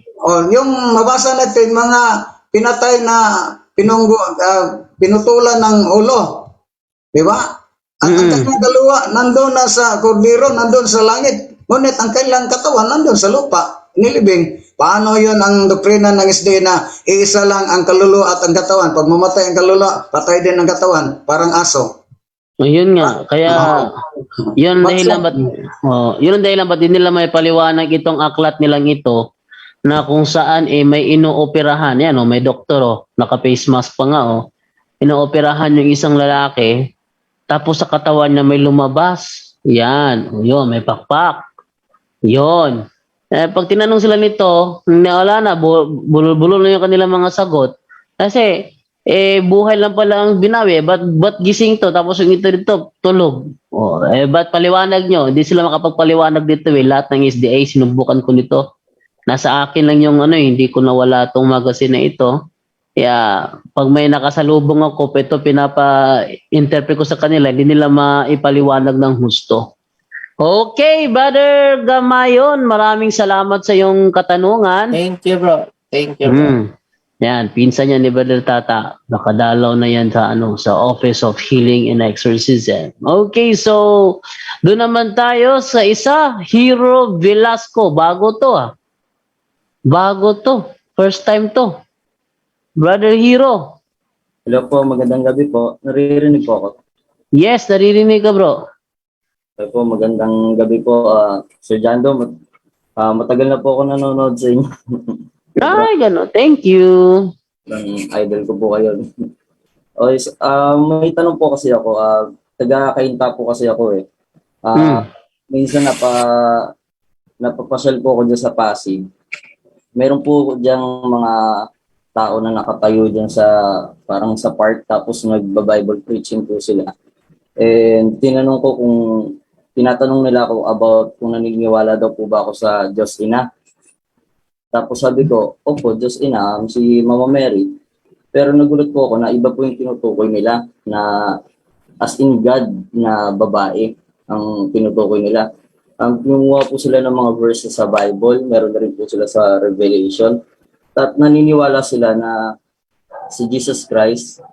yung mabasa natin, mga pinatay na pinutulan ng ulo, di ba? Ang kanilang kaluluwa, nandun na sa kordero, nandun sa langit. Ngunit ang kanilang katawan, nandun sa lupa, nilibing. Paano yun ang doktrina ng SDA na iisa lang ang kaluluwa at ang katawan? Pag mamatay ang kaluluwa, patay din ang katawan, parang aso. Yun nga, kaya yun dahilan ba't hindi nila may paliwanag itong aklat nilang ito na kung saan may inooperahan, yan may doktor naka-face mask pa nga inooperahan yung isang lalaki tapos sa katawan niya may lumabas. Yan, yun, may pakpak. Yun. Pag tinanong sila nito, wala na, bulol-bulol na yung kanilang mga sagot. Kasi, buhay lang pala ang binawi. Ba't gising to? Tapos yung ito dito, tulog. Ba't paliwanag nyo? Hindi sila makapagpaliwanag dito Lahat ng SDA, sinubukan ko nito. Nasa akin lang yung hindi ko nawala tong magazine na ito. Kaya, pag may nakasalubong ako, ito pinapa-interpret ko sa kanila, hindi nila maipaliwanag ng husto. Okay, Brother Gamayon, maraming salamat sa iyong katanungan. Thank you bro. Yan, pinsan niya ni Brother Tata. Nakadalaw na yan sa Office of Healing and Exorcism. Okay, so doon naman tayo sa isa, Hero Velasco. Bago to Bago to. First time to. Brother Hero. Hello po, magandang gabi po. Naririnig po ako. Yes, naririnig ka bro. Hello po, magandang gabi po. Sir Jando, matagal na po ako nanonood sa inyo. Ay, gano'n. Thank you. Idol ko po kayo. May tanong po kasi ako. Taga-Kainta po kasi ako . Minsan napapasyal po ako dyan sa Pasig. meron po diyang mga tao na nakatayo dyan sa parang sa park tapos nagba-Bible preaching po sila. And tinatanong nila ako about kung naniniwala daw po ba ako sa Diyos Ina. Tapos sabi ko, opo, Diyos Ina, si Mama Mary. Pero nagulat po ako na iba po yung tinutukoy nila na as in God na babae ang tinutukoy nila. Kinuha po sila ng mga verses sa Bible, meron na rin po sila sa Revelation. At naniniwala sila na si Jesus Christ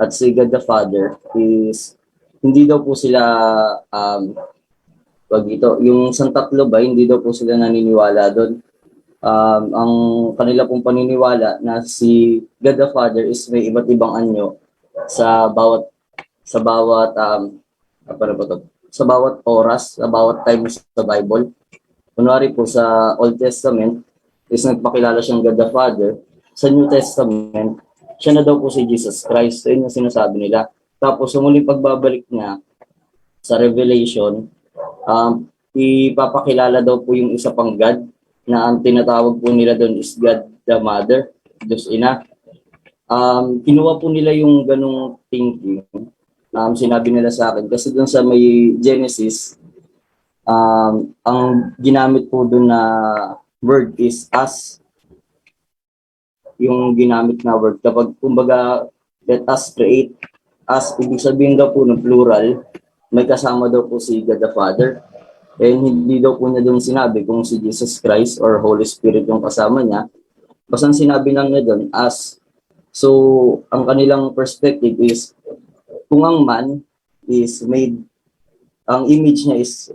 at si God the Father is hindi daw po sila yung santatlo ba, hindi daw po sila naniniwala doon. Ang kanila pong paniniwala na si God the Father is may iba't ibang anyo sa bawat sa bawat oras, sa bawat time sa Bible. Kunwari po sa Old Testament is nagpakilala siyang God the Father. Sa New Testament, siya na daw po si Jesus Christ. So, yun yung sinasabi nila. Tapos, sa muling pagbabalik niya sa Revelation, ipapakilala daw po yung isa pang God na ang tinatawag po nila doon is God the Mother, Diyos Ina. Kinuha po nila yung ganong thinking. Sinabi nila sa akin kasi doon sa may Genesis, ang ginamit po doon na word is us. Yung ginamit na word. Kapag kumbaga, let us create us, ibig sabihin daw po ng plural, may kasama daw po si God the Father. And hindi daw po niya doon sinabi kung si Jesus Christ or Holy Spirit yung kasama niya. Basta sinabi lang niya doon, us. So, ang kanilang perspective is, kung ang man is made, ang image niya is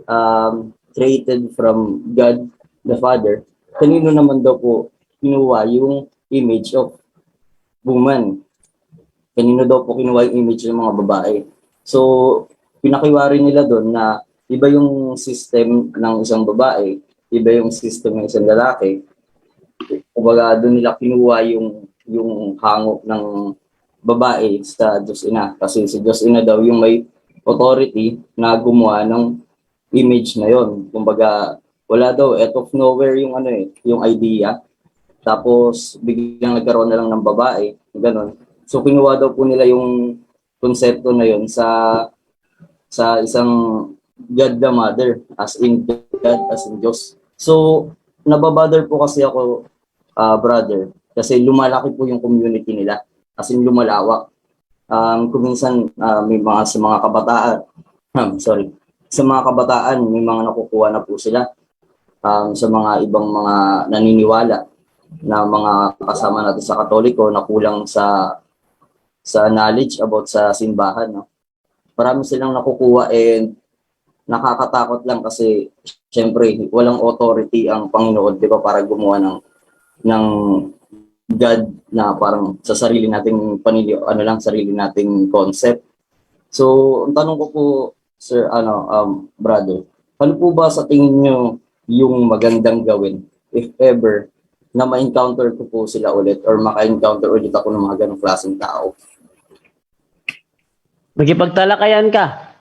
created from God the Father, kanino naman daw po kinuha yung image of woman? Kanino daw po kinuha yung image ng mga babae? So, pinakiwari nila doon na iba yung system ng isang babae, iba yung system ng isang lalaki. Kumbaga, doon nila kinuha yung hango ng babae sa Diyos Ina. Kasi si Diyos Ina daw yung may authority na gumawa ng image na yon. Kumbaga, wala daw, out of nowhere yung yung idea. Tapos, biglang nagkaroon na lang ng babae. Ganon. So, kinuha daw po nila yung konsepto na yon sa isang God the Mother, as in God, as in Diyos. So, nababother po kasi ako, brother, kasi lumalaki po yung community nila, as in lumalawak. Kung minsan, may sa mga kabataan, sa mga kabataan, may mga nakukuha na po sila sa mga ibang mga naniniwala na mga kasama natin sa Katoliko na kulang sa knowledge about sa simbahan. No? Marami silang nakukuha and nakakatakot lang kasi syempre walang authority ang Panginoon, di ba, para gumawa ng God na parang sa sarili nating sarili nating concept. So, ang tanong ko po, sir, brother, ano po ba sa tingin nyo yung magandang gawin if ever na ma-encounter ko po sila ulit or maka-encounter ulit ako ng mga ganong klaseng tao? Magkipagtalakayan ka.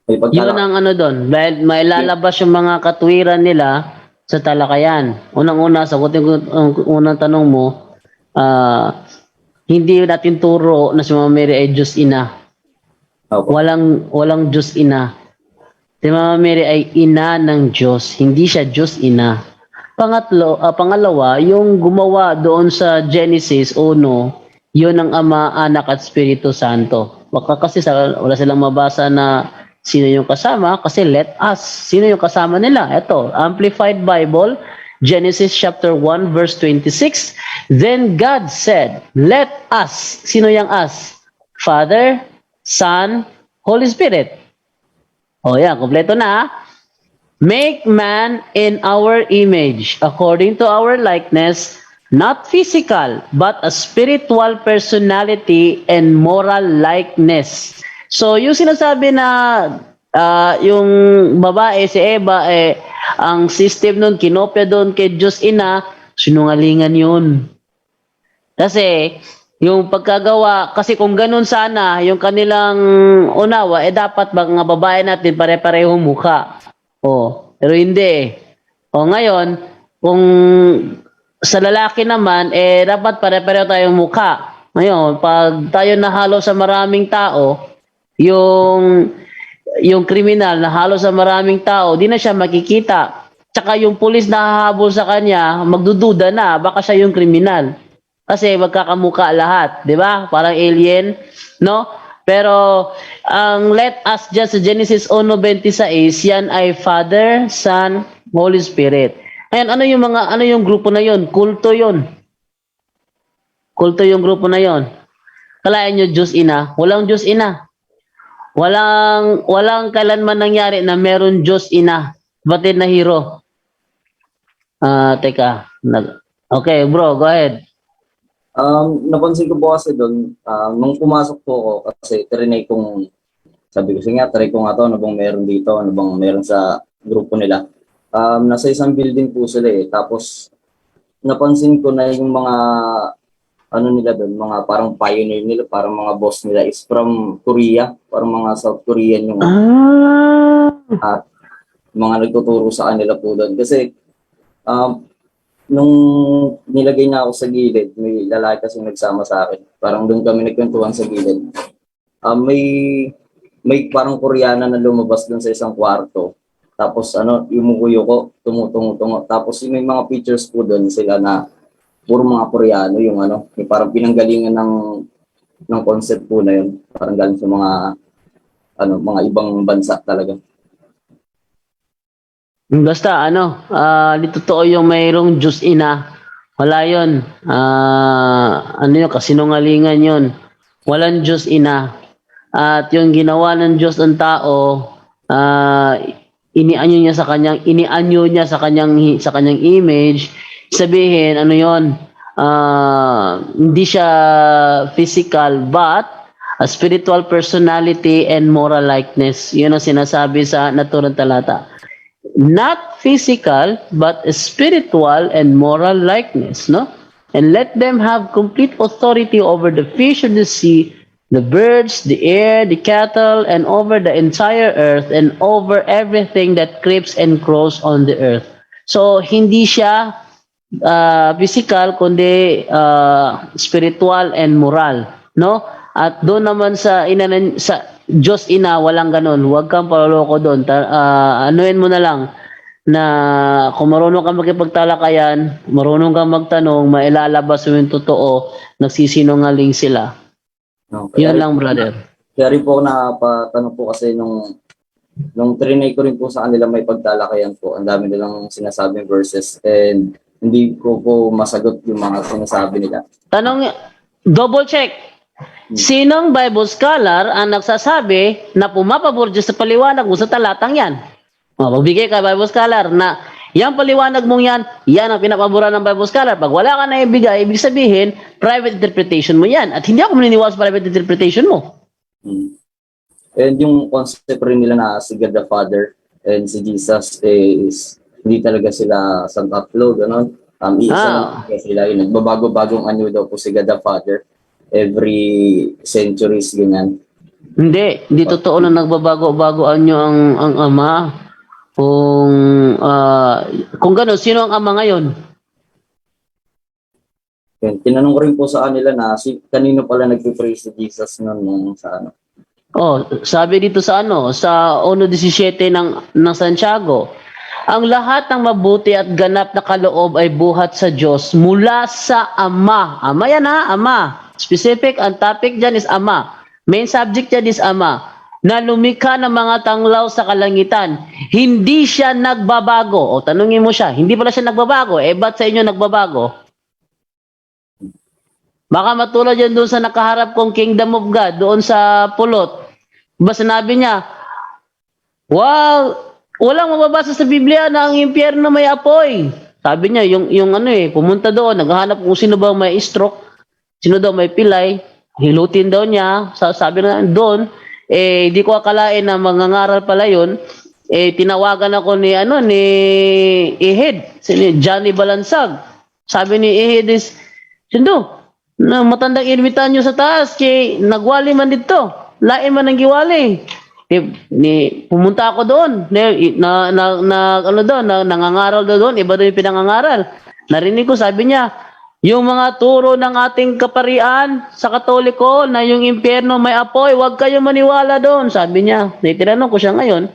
Yun ang doon. Dahil may lalabas yung mga katwiran nila sa talakayan. Unang-una, sagutin ko ang unang tanong mo, hindi natin turo na si Mama Mary ay Diyos Ina. Opo. Walang Diyos Ina. Si Mama Mary ay ina ng Diyos. Hindi siya Diyos Ina. Pangalawa, yung gumawa doon sa Genesis 1, yun ang Ama, Anak at Espiritu Santo. Baka kasi wala silang mabasa na sino yung kasama kasi let us. Sino yung kasama nila? Ito, Amplified Bible, Genesis chapter 1 verse 26. Then God said, let us. Sino yung us? Father, Son, Holy Spirit. O yan, kompleto na. Make man in our image, according to our likeness, not physical, but a spiritual personality and moral likeness. So, yung sinasabi na yung babae, si Eva, ang system nun, kinopya doon kay Diyos Ina, sinungalingan yun. Kasi, yung pagkagawa, kasi kung ganun sana, yung kanilang unawa, dapat mga babae natin pare-pareho mukha. Pero hindi. Ngayon, kung sa lalaki naman, dapat pare-pareho tayong mukha. Ngayon, pag tayo nahalo sa maraming tao, yung kriminal nahalo sa maraming tao, di na siya makikita. Tsaka yung pulis na hahabol sa kanya, magdududa na, baka siya yung kriminal. Kasi magkakamuka lahat, di ba? Parang alien, no? Pero ang let us just sa Genesis 1:26, yan ay Father, Son, Holy Spirit. Ayan, ano yung grupo na yon? Kulto yon. Kulto yung grupo na yon. Kalayan nyo Diyos Ina? Walang Diyos Ina. Walang kailanman nangyari na meron Diyos Ina. Batid na hero. Teka. Okay, bro, go ahead. Napansin ko po kasi doon, nung pumasok po ako, kasi trinay kong, sabi ko, sige nga, try ko nga to, ano bang meron dito, ano bang meron sa grupo nila. Nasa isang building po sila tapos napansin ko na yung mga, ano nila doon, mga parang pioneer nila, parang mga boss nila is from Korea, parang mga South Korean yung at mga nagtuturo sa kanila po doon. Kasi, nung nilagay niya ako sa gilid, may lalaki kasi nagsama sa akin. Parang doon kami nagkwentuhan sa gilid. May parang Koreana na lumabas doon sa isang kwarto. Tapos yumukuyo ko, tumutungo. Tapos may mga pictures po doon sila na puro mga Koreano yung yung parang pinanggalingan ng concept po na yun. Parang galing sa mga ibang bansa talaga. Basta di totoo yung mayroong Diyos Ina. Wala yun. Yun, kasinungalingan yun. Walang Diyos Ina. At yung ginawa ng Diyos ang tao, inianyo niya sa kanyang image. Sabihin, yun, hindi siya physical, but a spiritual personality and moral likeness. Yun ang sinasabi sa naturang talata. Not physical, but spiritual and moral likeness, no? And let them have complete authority over the fish of the sea, the birds, the air, the cattle, and over the entire earth, and over everything that creeps and crawls on the earth. So, hindi siya physical, kundi spiritual and moral, no? At doon naman sa Diyos Ina, walang ganun. Huwag kang paloloko doon. Anuin mo na lang na kung marunong kang makipagtalakayan, marunong kang magtanong, mailalabas mo yung totoo, nagsisinungaling sila. Okay. Yun lang, brother. Kaya rin po napatanong po kasi nung trinay ko rin po sa kanila may pagtalakayan po. Ang dami nilang sinasabing verses and hindi ko po masagot yung mga sinasabi nila. Tanong, double check. Sinong Bible scholar ang nagsasabi na pumapabor Diyos sa paliwanag mo sa talatang yan? Magbigay ka Bible scholar na yung paliwanag mong yan ang pinapaboran ng Bible scholar. Pag wala ka na ibigay, ibig sabihin, private interpretation mo yan. At hindi ako maniniwala sa private interpretation mo. And yung concept rin nila na si God the Father and si Jesus is hindi talaga sila sa tatlo, gano'n. Isa lang sila yun. Nagbabago-bagong daw po si God the Father every centuries, ganyan. Hindi totoo na nagbabago-bagoan nyo ang Ama. Kung gano'n, sino ang Ama ngayon? And tinanong ko rin po sa kanila na kanino pala nagpipray si Jesus noon sa Sabi dito sa sa 1:17 ng Santiago, ang lahat ng mabuti at ganap na kaloob ay buhat sa Diyos mula sa Ama. Ama yan Ama. Specific, ang topic dyan is Ama. Main subject dyan is Ama. Na lumikha ng mga tanglaw sa kalangitan. Hindi siya nagbabago. Tanungin mo siya, hindi pala siya nagbabago. Ba't sa inyo nagbabago? Baka matulad yan doon sa nakaharap kong Kingdom of God, doon sa pulot. Diba sinabi niya, wow, walang mababasa sa Biblia na ang impyerno may apoy. Sabi niya, pumunta doon, naghahanap kung sino ba may stroke, sino daw may pilay, hilutin daw niya. Sabi na doon, di ko akalain na mangangaral pala yun. Tinawagan ako ni Ehid, si Johnny Balansag. Sabi ni Ehid is, Sindo, na matandang ermitanyo sa taas, nagwali man dito. Lain man ang giwali. pumunta ako doon. Ano doon, nangangaral doon, iba doon yung pinangangaral. Narinig ko, sabi niya, yung mga turo ng ating kaparian sa Katoliko na yung impyerno may apoy, huwag kayong maniwala doon, sabi niya. Tinanong ko siya ngayon.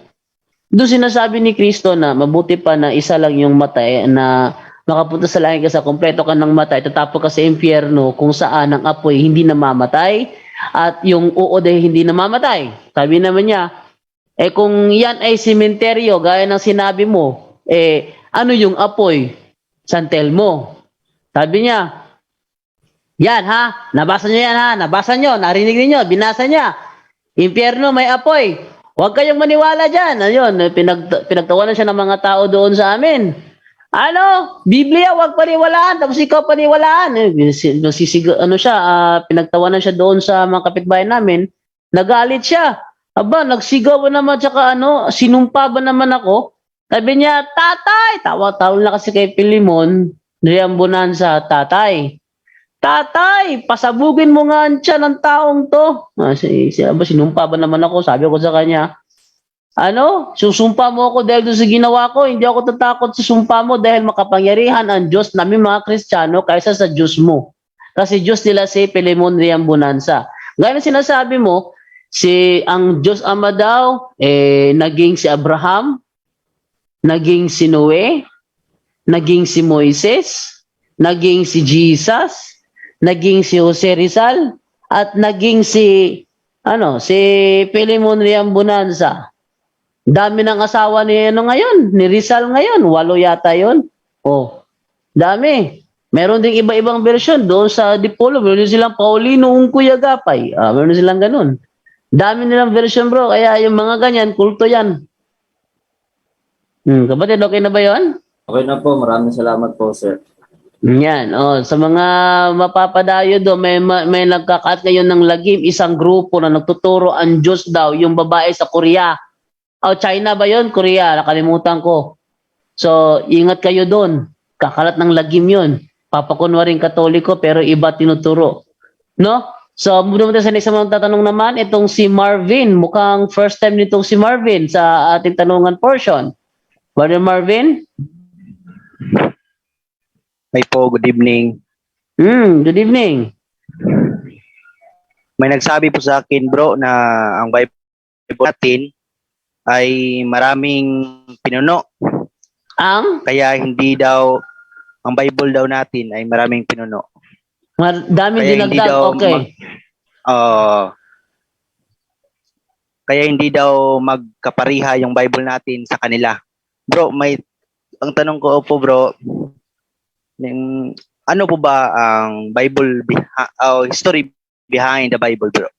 Doon sinasabi ni Kristo na mabuti pa na isa lang yung matay na makapunta sa langit ka sa kompleto ka ng matay, tatapos ka sa impyerno kung saan ang apoy hindi namamatay at yung uod ay hindi namamatay. Sabi naman niya, kung yan ay sementeryo, gaya ng sinabi mo, ano yung apoy? San Telmo. Sabi niya, yan ha, nabasa niyo yan ha, nabasa niyo, narinig niyo, binasa niya. Impyerno may apoy. Huwag kayong maniwala dyan. Ayun, pinagtawanan siya ng mga tao doon sa amin. Ano? Biblia, huwag paniwalaan. Tapos ikaw paniwalaan. Pinagtawanan siya doon sa mga kapitbahay namin. Nagalit siya. Aba, nagsigaw ba naman, tsaka sinumpa ba naman ako? Sabi niya, tatay! Tawa-tawa na kasi kay Pilimon, Riam Bonanza, tatay. Tatay, pasabugin mo nga ang tiyan ng taong to. Sinumpa ba naman ako? Sabi ko sa kanya, susumpa mo ako dahil doon sa ginawa ko. Hindi ako tatakot sa sumpa mo dahil makapangyarihan ang Diyos namin mga Kristiyano kaysa sa Diyos mo. Kasi Diyos nila si Pilimon Riam Bonanza. Gaya na sinasabi mo, ang Diyos Ama daw, naging si Abraham, naging si Noe, naging si Moises, naging si Jesus, naging si Jose Rizal, at naging si Pilimon Riam Bonanza. Dami ng asawa ni ni Rizal ngayon, 8 yata 'yon. Dami. Meron ding iba-ibang version doon sa Dipolo, meron din silang Paulino Ungkuyagapay. Meron silang ganun. Dami nilang version, bro, kaya yung mga ganyan, kulto 'yan. Kapatid, okay na ba 'yon? Okay na po, maraming salamat po, sir. Yan, sa mga mapapadayo do, may nagkakaat ngayon ng lagim, isang grupo na nagtuturo ang Diyos daw, yung babae sa Korea. China ba yon? Korea, nakalimutan ko. So, ingat kayo doon. Kakalat ng lagim yun. Papakunwaring Katoliko, pero iba tinuturo. No? So, muna sa next mga tatanong naman, itong si Marvin. Mukhang first time nitong si Marvin sa ating tanungan portion. Brother Marvin? Hi po, good evening. Good evening. May nagsabi po sa akin, bro, na ang Bible natin ay maraming pinuno. Kaya hindi daw, ang Bible daw natin ay maraming pinuno. Daming dinagdag, okay. Kaya hindi daw magkapariha yung Bible natin sa kanila. Bro, ang tanong ko po, bro, ano po ba ang Bible history behind the Bible, bro?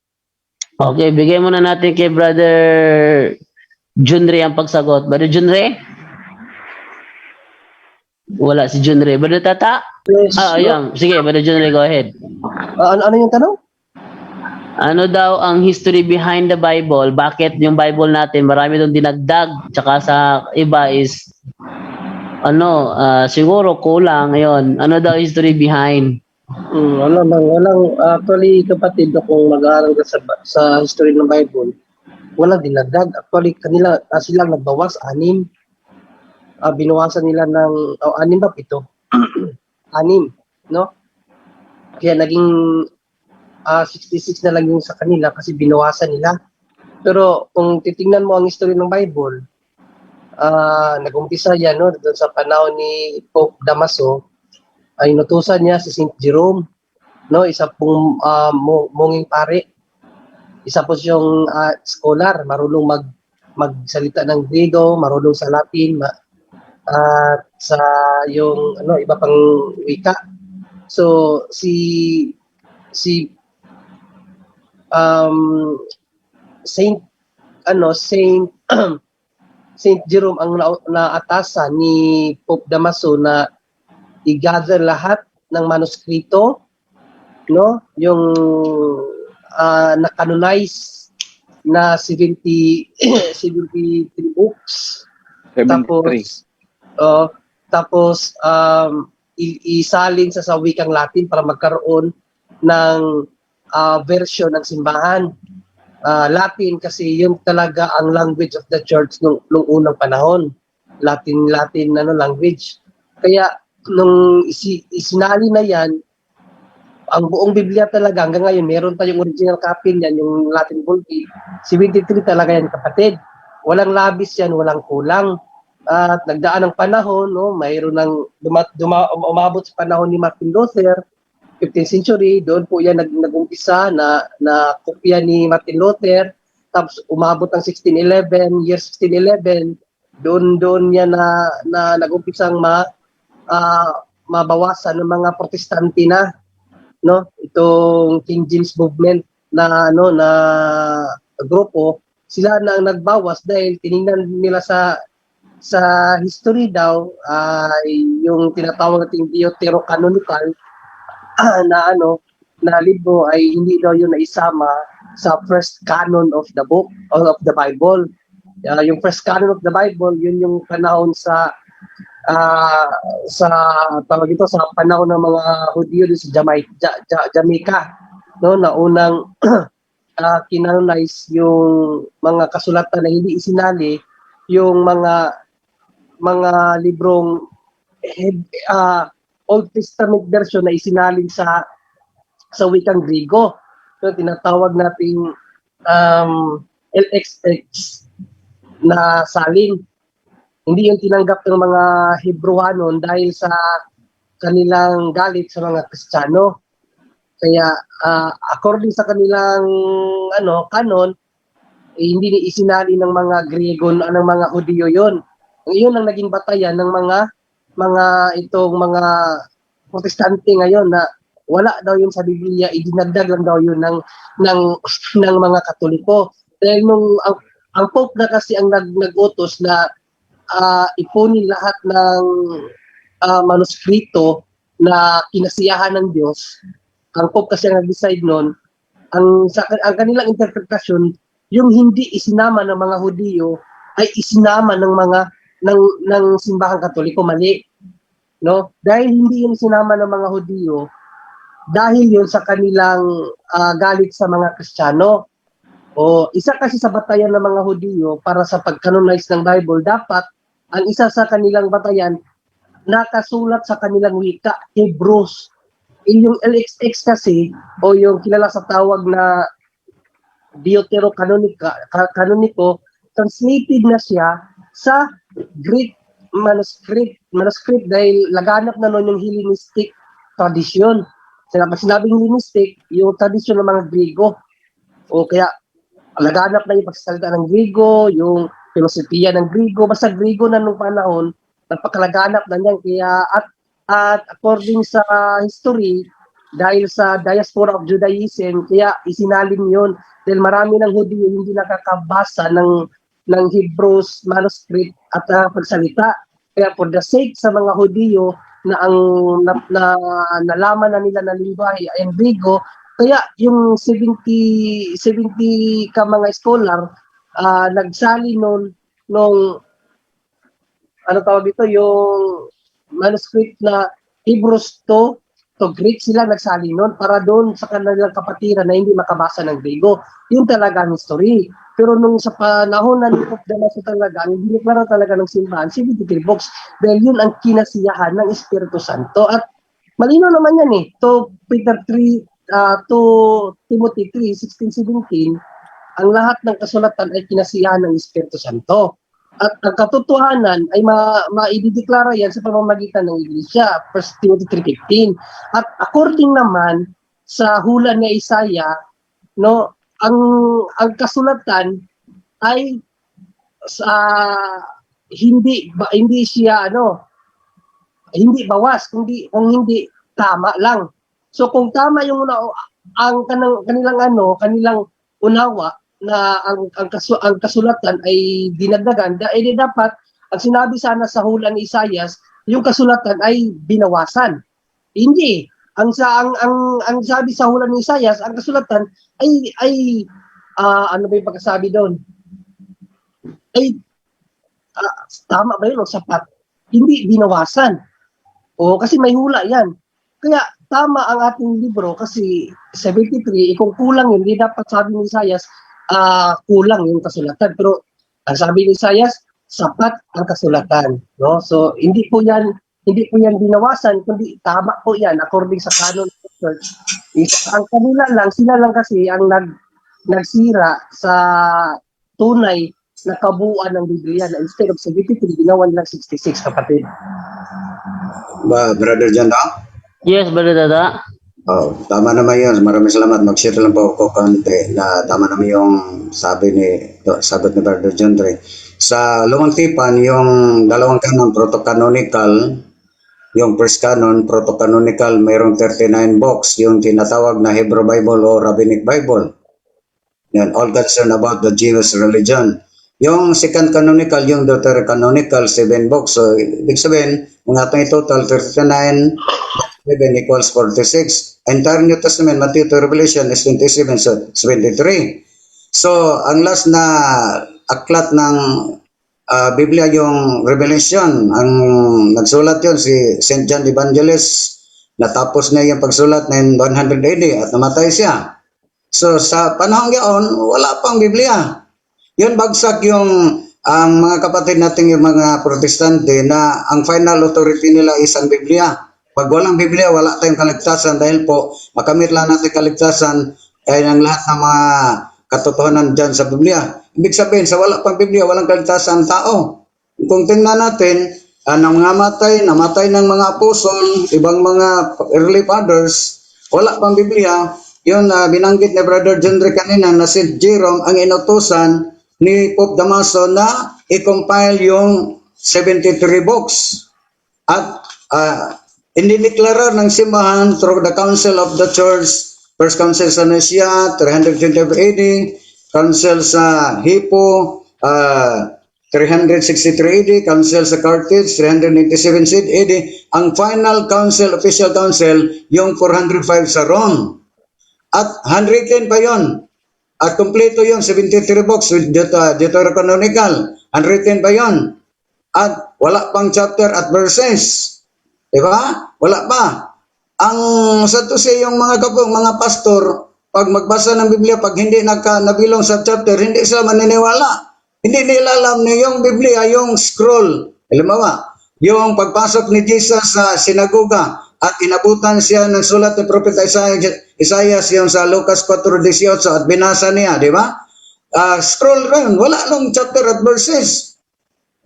Okay, bigay muna natin kay Brother Junre ang pagsagot. Brother Junre? Wala si Junre. Brother Tata? Yes. Ayan. Sige, Brother Junre, go ahead. Ano yung tanong? Ano daw ang history behind the Bible? Bakit yung Bible natin marami doon dinagdag? Tsaka sa iba is siguro kulang ngayon. Ano daw history behind? Walang actually, kapatid, kung mag-aaral ka sa history ng Bible, walang dinagdag. Actually, kanila silang nagbawas 6. Binawasan nila ng 6 ba 7? 6, no? Kaya naging 66 na lang yung sa kanila kasi binawasan nila. Pero kung titingnan mo ang history ng Bible, nag-umpisa yan, no, doon sa panahon ni Pope Damaso, ay inutusan niya si Saint Jerome, no, isa pong munging pare, isa po siyang scholar, marunong magsalita ng Griego, marunong sa Latin, at sa yung iba pang wika. So si Saint Jerome ang naatasan ni Pope Damaso na i-gather lahat ng manuskrito, no, yung na-canonize na 73 books. 73. Tapos isalin sa wikang Latin para magkaroon ng version ng simbahan. Latin kasi yun talaga ang language of the church nung unang panahon. Latin language. Kaya nung isinali na yan, ang buong Biblia talaga hanggang ngayon, meron tayong original copy niyan, yung Latin Vulgate. 73 talaga yan, kapatid. Walang labis yan, walang kulang. At nagdaan ng panahon, no, mayroon ng umabot sa panahon ni Martin Luther, 15th century, doon po yan nag-umpisa na kopya ni Martin Luther. Tapos umabot ng 1611, year 1611, doon yan na nag-umpisang mabawasan ng mga protestante na, no, itong King James movement na grupo, sila na ang nagbawas dahil tiningnan nila sa history daw yung tinatawag nating deuterocanonical na libro ay hindi daw yun naisama sa first canon of the book or of the Bible. Yung first canon of the Bible, yun yung panahon sa tawag ito, sa panahon ng mga Hudyo sa Jamaica, no, na unang kinanonize yung mga kasulatan na hindi isinali yung mga librong Old Testament version na isinalin sa wikang Griego. So tinatawag nating LXX na salin. Hindi yung tinanggap ng mga Hebrewanon dahil sa kanilang galit sa mga Kristiyano. Kaya according sa kanilang canon, hindi isinali ng mga Griego ng mga Hudyo yon. Iyon ang naging batayan ng mga protestante ngayon na wala daw yun sa Biblia, idinagdag lang daw yun ng mga Katoliko. Dahil ang Pope na kasi ang nag-utos na ipunin lahat ng manuskrito na kinasiyahan ng Diyos. Ang Pope kasi ang nag-decide nun, ang kanilang interpretasyon, yung hindi isinama ng mga Hudyo ay isinama ng simbahang Katoliko, mali. No? Dahil hindi yun isinama ng mga Hudyo, dahil yun sa kanilang galit sa mga Kristiyano. O isa kasi sa batayan ng mga Hudyo para sa pag-canonize ng Bible, dapat ang isa sa kanilang batayan nakasulat sa kanilang wika, Hebrews. Yung LXX kasi, o yung kilala sa tawag na Deuterocanonico, translated na siya sa Greek manuscript dahil laganap na noon yung Hellenistic tradition. Pag sinabing Hellenistic, yung tradisyon ng mga Griego. O kaya laganap na yung pagsasalita ng Griego, yung filosofiya ng Griego, basta Griego na nung panahon, nagpakalaganap na niyan. Kaya at according sa history, dahil sa diaspora of Judaism, kaya isinalin yon dahil marami ng Hudyo hindi nakakabasa ng Hebrews manuscript at pagsalita. Kaya for the sake sa mga Hudyo na nalaman na nila na lingwahe ay ang Griego, kaya yung 70 ka mga scholar nagsali nung tawag dito, yung manuscript na Hebrews to Greek, sila nagsali nun para doon sa kanilang kapatiran na hindi makabasa ng Griego. Yun talaga ang history. Pero nung sa panahon na ni Pope Damaso talaga, ang diniklara talaga ng simbahan, 73 books, dahil yun ang kinasiyahan ng Espiritu Santo. At malino naman yan eh. To Timothy 3, 16, 17, ang lahat ng kasulatan ay kinasiyahan ng Espiritu Santo. At ang katotohanan ay maidideklara yan sa pamamagitan ng Iglesia, 1 Timothy 3:15. At according naman sa hula ni Isaiah, no, ang kasulatan ay hindi siya hindi bawas, kung hindi tama lang. So kung tama yung kanilang unawa na ang kasulatan ay dinagdagan, di dapat ang sinabi sana sa hula ni Isaias, yung kasulatan ay binawasan. Hindi. Ang sabi sa hula ni Isaias, ang kasulatan ay ano ba yung pagkasabi doon? Ay tama ba yun o sapat? Hindi binawasan. O kasi may hula yan. Kaya tama ang ating libro kasi 73, kung kulang yun, hindi dapat sabi ni Isaias, kulang yung kasulatan. Pero ang sabi ni Isaias, sapat ang kasulatan, no? So hindi po yan binawasan, kundi tama po yan according sa canon of the church. Ang kanila lang, sila lang kasi ang nagsira sa tunay na kabuuan ng Biblia na instead of 73, ginawa nilang 66, kapatid. Brother John, no? Yes, Brother Dada. Oh, tama naman yun. Maraming salamat. Mag-share lang po ako konti na tama naman yung sagot ni Brother John Dre. Sa Lumang Tipan, yung dalawang canon, proto-canonical, yung first canon, proto-canonical, mayroong 39 books, yung tinatawag na Hebrew Bible o Rabbinic Bible. Yan, all concerned about the Jewish religion. Yung second canonical, yung deuterocanonical, 7 books. So, ibig sabihin, kung atong total 39, 7 equals 46. Entire New Testament, Matthew to Revelation is 27, so 73. So, ang last na aklat ng Biblia, yung Revelation, ang nagsulat yun si St. John the Evangelist. Natapos na yung pagsulat ng 100 AD at namatay siya. So, sa panahon ngayon, wala pang Biblia. Yun, bagsak yung ang mga kapatid natin, yung mga protestante, na ang final authority nila is ang Biblia. Pag walang Biblia, wala tayong kaligtasan dahil po makamit lang natin kaligtasan ay ng lahat ng mga katotohanan dyan sa Biblia. Ibig sabihin, sa wala pang Biblia, walang kaligtasan ang tao. Kung tingnan natin, namatay ng mga apostol, ibang mga early fathers, wala pang Biblia. Yun, binanggit ni Brother John Dre kanina na si Jerome ang inutusan ni Pope Damaso na i-compile yung 73 books. At indineklara ng simbahan through the Council of the Church, First Council sa Nicaea, 325 AD, Council sa Hippo, 363 AD, Council sa Carthage, 397 AD, ang final council, official council, yung 405 sa Rome. At 110 pa yon. At kompleto yon, 73 books with Deuterocanonical, 110 pa yon. At wala pang chapter at verses. Diba? Wala pa. Ang sa to say, yung mga pastor, pag magbasa ng Biblia, pag hindi nabilong sa chapter, hindi sila maniniwala. Hindi nila alam na yung Biblia, yung scroll. Alam mo ba? Yung pagpasok ni Jesus sa sinagoga at inabutan siya ng sulat ni Prophet Isaias yung sa Lucas 4:18 at binasa niya, di ba? Scroll rin, wala nung chapter at verses.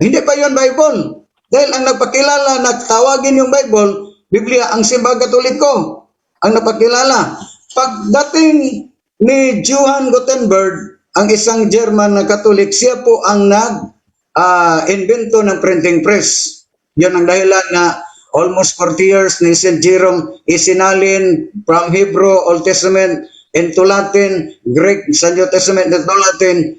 Hindi pa yon Bible. Dahil ang nagpakilala, nagtawagin yung Bible, Biblia, ang Simbahan Katoliko, ang napakilala. Pagdating ni Johann Gutenberg, ang isang German na Katolik, siya po ang nag-invento ng printing press. Yan ang dahilan na almost 40 years ni St. Jerome isinalin from Hebrew, Old Testament, into Latin, Greek, sa New Testament, into Latin,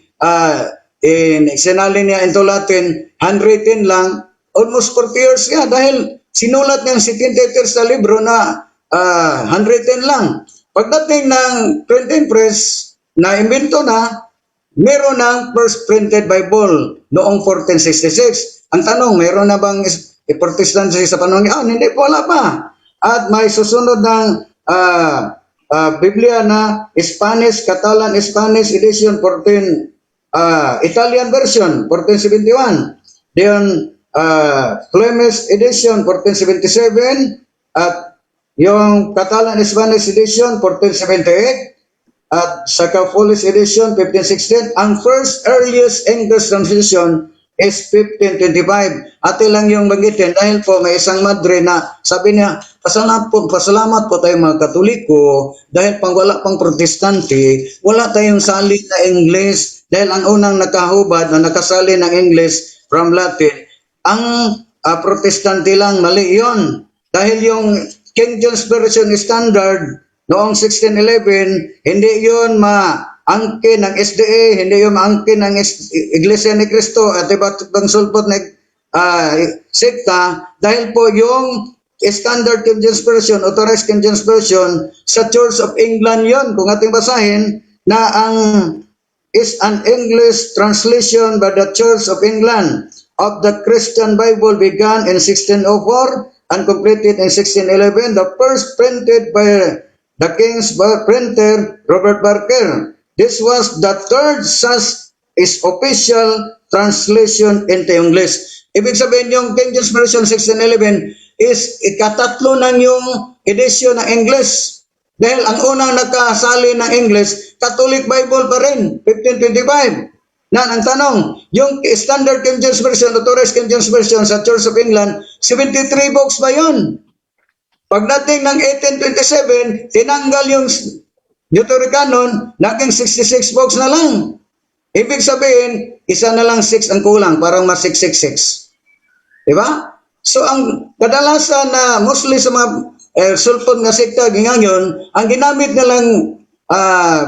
isinalin niya into Latin, handwritten lang, almost 40 years siya dahil sinulat niya 70 years sa libro na handwritten lang. Pagdating ng printing press, na-invento na, meron ng first printed Bible noong 1466. Ang tanong, meron na bang Protestant sa panahon ngayon? Hindi po, wala pa. At may susunod ng Biblia na Spanish, Catalan, Spanish edition, Italian version, 1471. Then, Flemish edition, 1477. At yung Catalan Spanish edition, 1478. At saka Polish edition, 1516. Ang first earliest English translation is 1525. Ate lang yung bagitin dahil po may isang madre na sabi niya, pasalamat po tayo mga Katoliko dahil pang wala pang Protestante, wala tayong salin na English dahil ang unang nakahubad na nakasali ng English from Latin, ang Protestante lang, mali yon. Dahil yung King James Version Standard noong 1611, hindi yon maangkin ng SDA, hindi yon maangkin ng Iglesia ni Cristo at iba't ibang sulpot na sekta, dahil po yung Standard King James Version, Authorized King James Version, sa Church of England yon, kung ating basahin, na ang is an English translation by the Church of England of the Christian Bible began in 1604 and completed in 1611. The first printed by the King's printer, Robert Barker. this was the third such is official translation into English. Ibig sabihin yung King James Version 1611 is ikatatlo ng yung edisyon ng English. Dahil ang unang nakasali ng English, Catholic Bible pa rin, 1525. Ang tanong, yung Standard King James Version, Authorized King James Version sa Church of England, 73 books ba yun? Pagdating ng 1827, tinanggal yung Deuterocanon, naging 66 books na lang. Ibig sabihin, isa na lang 6 ang kulang, parang mas 666. Diba? So, ang kadalasan na mostly sa mga sulpon na sekta ngayon, ang ginamit nilang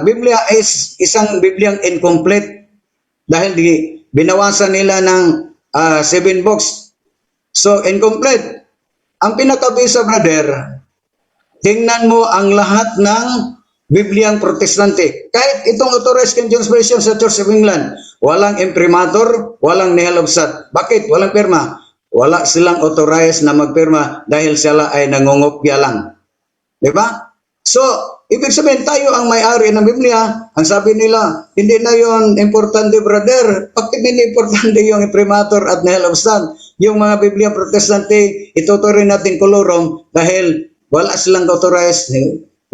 Biblia is isang Bibliang incomplete dahil binawasan nila ng 7 books. So, incomplete. Ang pinakabisa, brother, tingnan mo ang lahat ng Bibliang Protestante. Kahit itong Authorized King James Version sa Church of England, walang imprimatur, walang nihalobsat. Bakit? Walang pirma. Wala silang authorized na magpirma dahil sila ay nangungopya lang. Diba? So, ibig sabihin tayo ang may-ari ng Biblia. Ang sabi nila, hindi na yon importante, brother. Bakit hindi importante yung imprimatur at nihalobsat? Yung mga Biblia Protestante, ituturin natin kolorom dahil wala silang authorized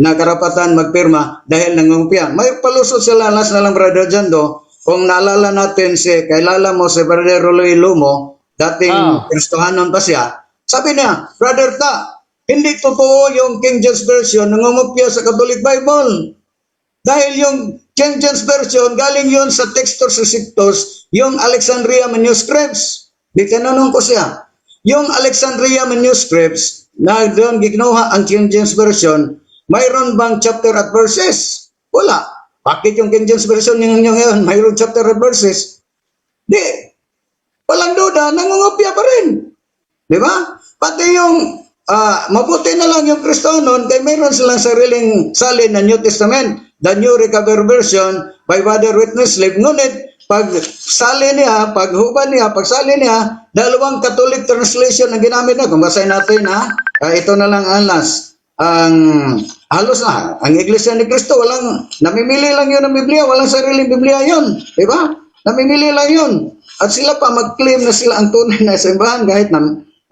na karapatan magpirma dahil nangungopya. May palusot sila, last na lang, brother Jando, kung naalala natin kailala mo si Brother Roloy Lumo, dating Kristohanon pa siya, sabi niya, Brother Ta, hindi totoo yung King James Version nangungopya sa Catholic Bible. Dahil yung King James Version, galing yun sa Textus Receptus, yung Alexandria Manuscripts. Di tinanong ko siya, yung Alexandria Manuscripts, na doon ginawa ang King James Version, mayroon bang chapter at verses? Wala. Bakit yung King James Version yung ngayon, mayroon chapter at verses? Di. Walang duda, nangungopya pa rin. Di ba? Pati yung mabuti na lang yung Kristohanon kaya mayroon silang sariling salin na New Testament, the New Recovered Version by Father Witness Slip. Ngunit, pag sali niya, pag hubad niya, pag sali niya, dalawang Catholic translation ang ginamit na. Kung basahin natin ito na lang ang last. Halos na, ang Iglesia ni Cristo, namimili lang yun ng Biblia, walang sariling Biblia yun. Diba? Namimili lang yun. At sila pa mag-claim na sila ang tunay na simbahan kahit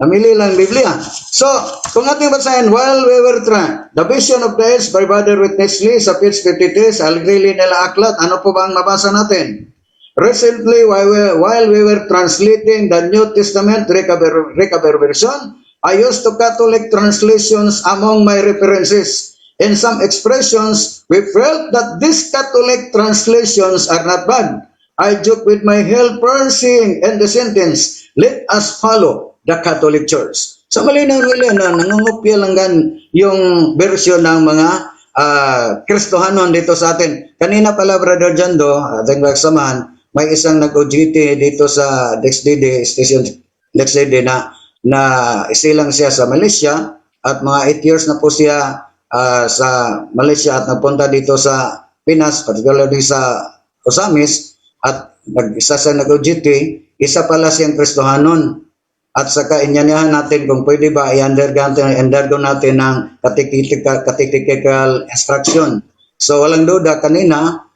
namili lang Biblia. So, kung ating basahin, while we were trying, the vision of the Edge by Brother Witness Lee sa page 53 sa Algrili nila Aklat, ano po ba ang mabasa natin? Recently, while we were translating the New Testament Recovered Version, I used to Catholic translations among my references. In some expressions, we felt that these Catholic translations are not bad. I joke with my helper saying in the sentence, let us follow the Catholic Church. Sa malinaw nila na nangungopya lang yung version ng mga Kristohanon dito sa atin. Kanina pala, Brother Jando, ating magsamahan, may isang nag-OGT dito sa DexDD, Station DexDD na isilang siya sa Malaysia at mga 8 years na po siya sa Malaysia at nagpunta dito sa Pinas, particularly sa Osamis, at isa sa nag-OGT, isa pala siyang Kristohanon. At saka inyanyahan natin kung pwede ba i-undergo natin ng catechetical instruction. So walang duda kanina,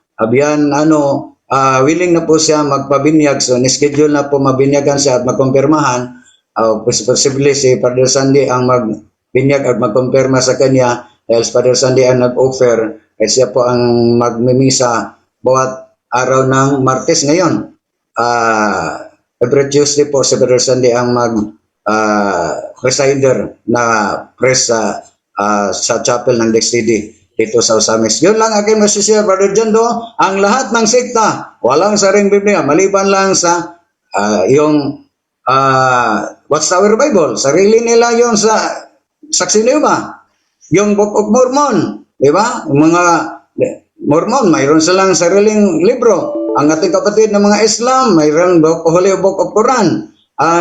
willing na po siya magpabinyag. So nischedule na po mabinyagan siya at magkumpirmahan. Posible si Father Sandy ang magbinyag at magkumpirma sa kanya dahil si Father Sandy ang nag-offer at siya po ang magmimisa bawat araw ng Martes ngayon. Every Tuesday po si Brother Sandy ang presider na press sa chapel ng DexDD dito sa Osamis. Yun lang aking masishare, Brother Jondo. Ang lahat ng sekta, walang saring Biblia, maliban lang sa yung Watchtower Bible. Sarili nila yun sa Saksi de Jehovah. Yung Book of Mormon, di ba? Mga Mormon, mayroon silang sariling libro. Ang ating kapatid ng mga Islam, mayroon Holy Book of Quran.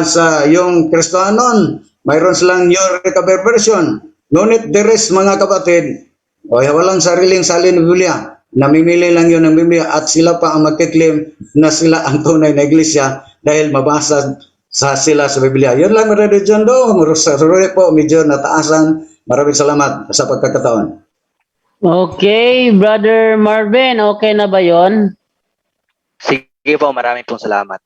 Sa yung Kristohanon, mayroon silang New Recovered Version. Ngunit the rest, mga kapatid, walang sariling salin ng Biblia. Namimili lang yun ng Biblia at sila pa ang magkiklaim na sila ang tunay na iglesia dahil mabasa sila sa Biblia. Yun lang, Brother Jondo. Sorry po, medyo nataasan. Maraming salamat sa pagkakataon. Okay, Brother Marvin, okay na ba yon? Sige po, marami pong salamat.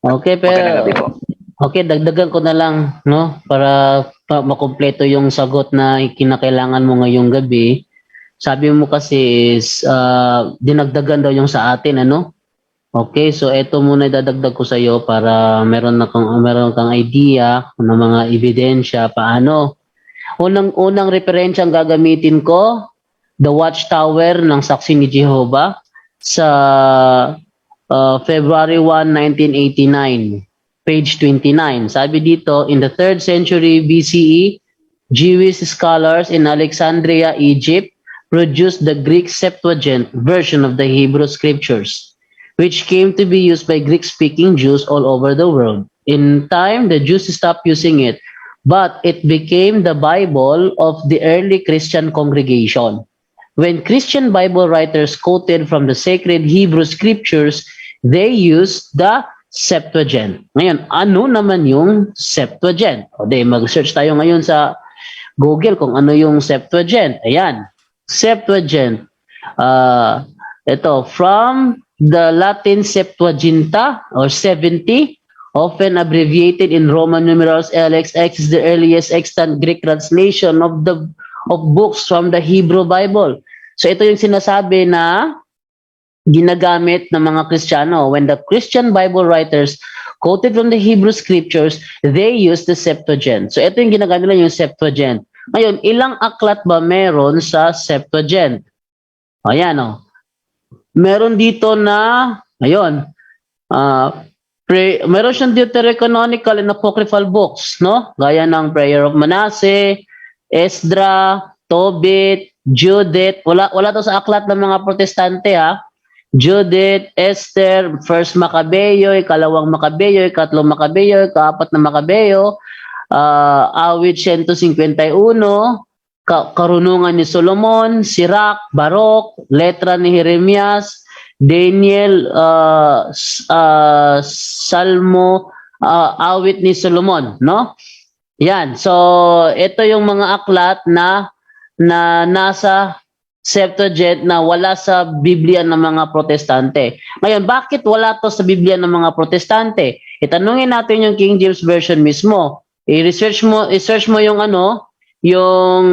Okay, Magandang gabi po. okay, dagdagan ko na lang, no? Para makumpleto yung sagot na kinakailangan mo ngayong gabi. Sabi mo kasi is, dinagdagan daw yung sa atin, ano? Okay, so ito muna idadagdag ko sa iyo para meron kang idea ng mga ebidensya paano. Unang referensya ang gagamitin ko, the Watchtower ng Saksi ni Jehovah sa February 1, 1989, page 29. Sabi dito, in the 3rd century BCE, Jewish scholars in Alexandria, Egypt, produced the Greek Septuagint version of the Hebrew Scriptures, which came to be used by Greek-speaking Jews all over the world. In time, the Jews stopped using it, but it became the Bible of the early Christian congregation. When Christian Bible writers quoted from the sacred Hebrew Scriptures, they used the Septuagint. Ngayon, ano naman yung Septuagint? O di, mag-search tayo ngayon sa Google kung ano yung Septuagint. Ayan, Septuagint. Ito, from the Latin Septuaginta or 70, often abbreviated in Roman numerals LXX, is the earliest extant Greek translation of books from the Hebrew Bible. So ito yung sinasabi na ginagamit ng mga Kristiyano. When the Christian Bible writers quoted from the Hebrew Scriptures, they used the Septuagint. So ito yung ginagamit nila, yung Septuagint. Ngayon, ilang aklat ba meron sa Septuagint? Ayan o. Meron dito na, ayun, meron siyang deuterocanonical and apocryphal books, no? Gaya ng Prayer of Manasseh, Esdra, Tobit, Judith. Wala to sa aklat ng mga Protestante, ha? Judith, Esther, First Maccabeyo, Ikalawang Maccabeyo, Ikatlong Maccabeyo, Ikaapat na Maccabeyo, Awit 151, Karunungan ni Solomon, Sirach, Barok, Letra ni Jeremias, Daniel, Salmo, Awit ni Solomon, no? Yan. So, ito yung mga aklat na nasa Septuagint na wala sa Biblia ng mga Protestante. Ngayon, bakit wala to sa Biblia ng mga Protestante? Itanungin natin yung King James Version mismo. I-search mo yung yung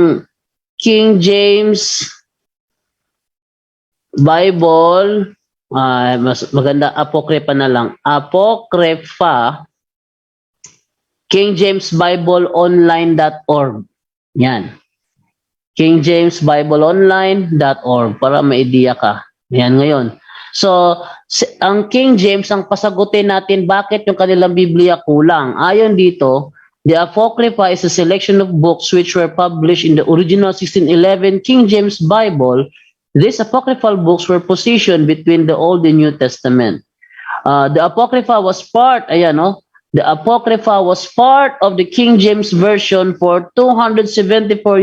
King James Bible, mas maganda Apocrypha na lang. Apocrypha, King James Bible Online.org. Yan. KingJamesBibleOnline.org para may idea ka. Yan ngayon. So, ang King James, ang pasagutin natin bakit yung kanilang Biblia kulang. Ayon dito, the Apocrypha is a selection of books which were published in the original 1611 King James Bible. These apocryphal books were positioned between the Old and New Testament. The Apocrypha was part, the Apocrypha was part of the King James Version for 274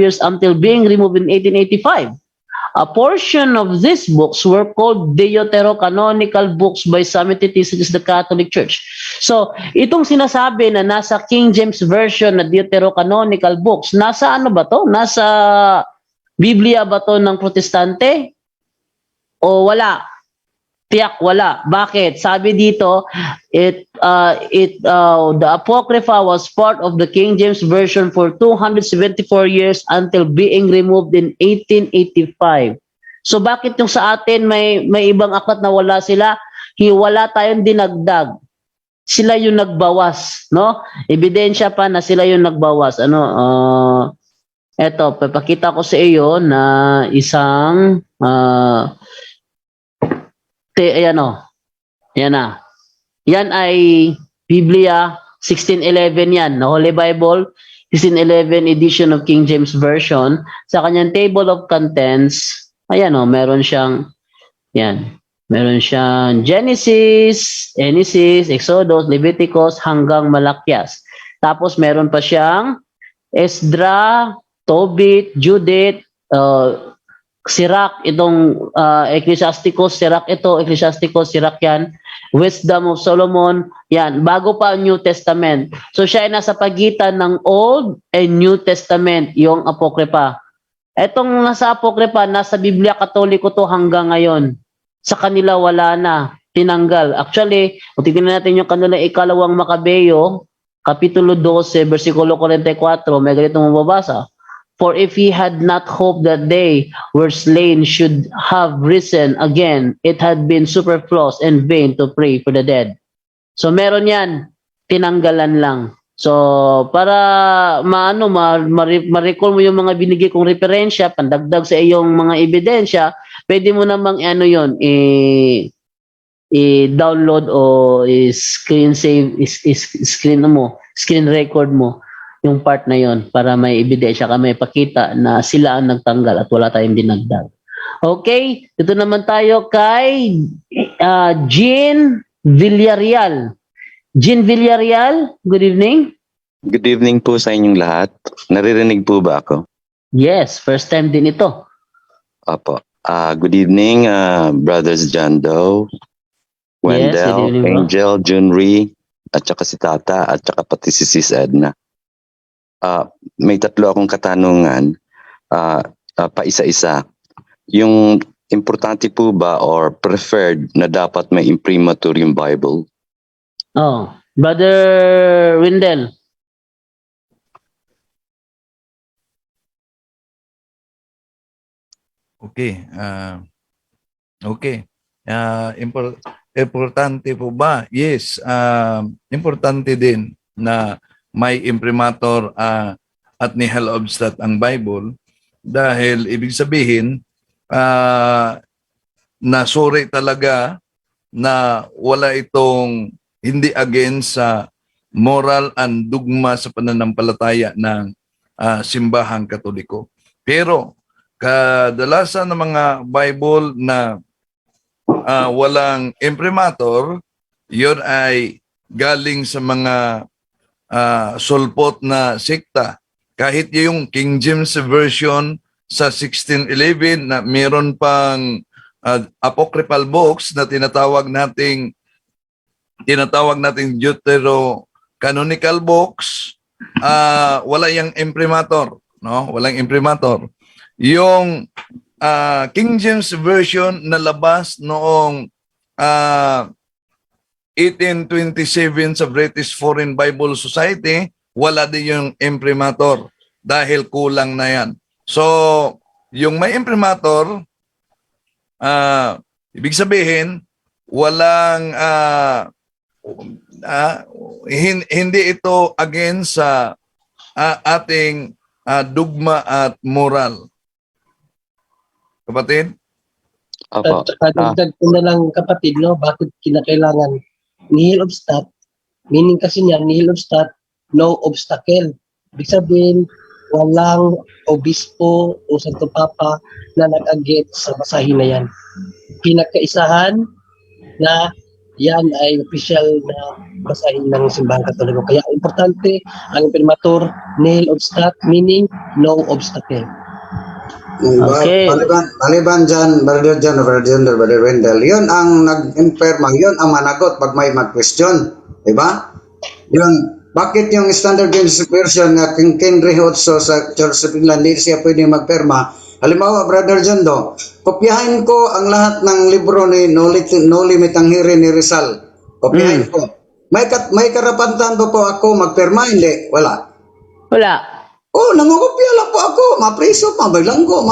years until being removed in 1885. A portion of these books were called deuterocanonical books by some entities such as the Catholic Church. So, itong sinasabi na nasa King James Version na deuterocanonical books, nasa ano ba to? Nasa Biblia ba to ng Protestante? O wala? Tiyak wala. Bakit? Sabi dito, the Apocrypha was part of the King James Version for 274 years until being removed in 1885. So bakit yung sa atin may ibang aklat na wala sila? Wala tayong dinagdag. Sila yung nagbawas, no? Ebidensya pa na sila yung nagbawas. Eto, papakita ko sa iyo na isang ayan na. Yan ay Biblia 1611 yan, na Holy Bible 1611 edition of King James Version. Sa kanyang table of contents, ayan meron siyang Genesis, Exodus, Leviticus hanggang Malakyas. Tapos meron pa siyang Esdra, Tobit, Judith, Sirach, itong Ecclesiasticus, Sirach ito, Ecclesiasticus, Sirach yan, Wisdom of Solomon, yan, bago pa ang New Testament. So siya ay nasa pagitan ng Old and New Testament, yung Apocrypha. Etong nasa Apokripa, nasa Biblia Katoliko to hanggang ngayon. Sa kanila wala na, tinanggal. Actually, kung tignan natin yung kanila ikalawang Makabeyo, Kapitulo 12, versikulo 44, may ganito mababasa. For if he had not hoped that they were slain should have risen again, it had been superfluous and vain to pray for the dead. So meron yan, tinanggalan lang. So para ma-recall mo yung mga binigay kong referensya, pandagdag sa iyong mga ebidensya, pwede mo namang yon i-download o screen save, screen record mo yung part na yon para may ebidensya ka, may pakita na sila ang nagtanggal at wala tayong dinagdag. Okay, dito naman tayo kay Jean Villarreal. Jean Villarreal, good evening. Good evening po sa inyong lahat. Naririnig po ba ako? Yes, first time din ito. Opo. Good evening, Brothers John Doe, Yes, good Wendell, evening, bro. Angel, Junri, at saka si Tata, at saka pati si Sis Edna. May tatlo akong katanungan, paisa-isa. Yung importante po ba or preferred na dapat may imprimatur yung Bible? Oh, Brother Wendell. Okay. Okay. Importante po ba? Yes. Importante din na may imprimatur at nihil obstat ang Bible dahil ibig sabihin nasuri talaga na wala itong hindi against sa moral and dogma sa pananampalataya ng simbahang Katoliko. Pero kadalasan ng mga Bible na walang imprimatur, yun ay galing sa mga sulpot na sekta. Kahit yung King James Version sa 1611 na meron pang apocryphal books na tinatawag nating Deuterocanonical books, wala yung imprimatur, no? Walang imprimatur. Yung King James Version na labas noong 1827 sa British Foreign Bible Society, wala din yung imprimatur dahil kulang na yan. So, yung may imprimatur, ibig sabihin, walang hindi ito against sa ating dogma at moral. Kapatid? Opo. At dagdag ko na lang kapatid, no, bakit kinakailangan nihil obstat, meaning kasi niya nihil obstat, no obstacle. Ibig sabihin, walang obispo o Santo Papa na nag-against sa basahin na yan. Pinagkaisahan na yan ay official na basahin ng simbahan Katoliko. Kaya importante ang imprimatur, nihil obstat, meaning no obstacle. Okay. Maliban dyan, Brother John, Brother Wendell, yun ang nag-imperma, yun ang managot pag may mag-question. Diba? Yun, bakit yung standard version na King Henry VIII sa Church of England, hindi siya pwede magperma? Halimbawa, Brother John Do, kopyahin ko ang lahat ng libro ni No Limit ang Hirin ni Rizal. Kopyahin ko. May karapatan po ako magperma? Hindi. Wala. Wala. Oh, nangungopia lang po ako. Mapriso pa, baglanggo,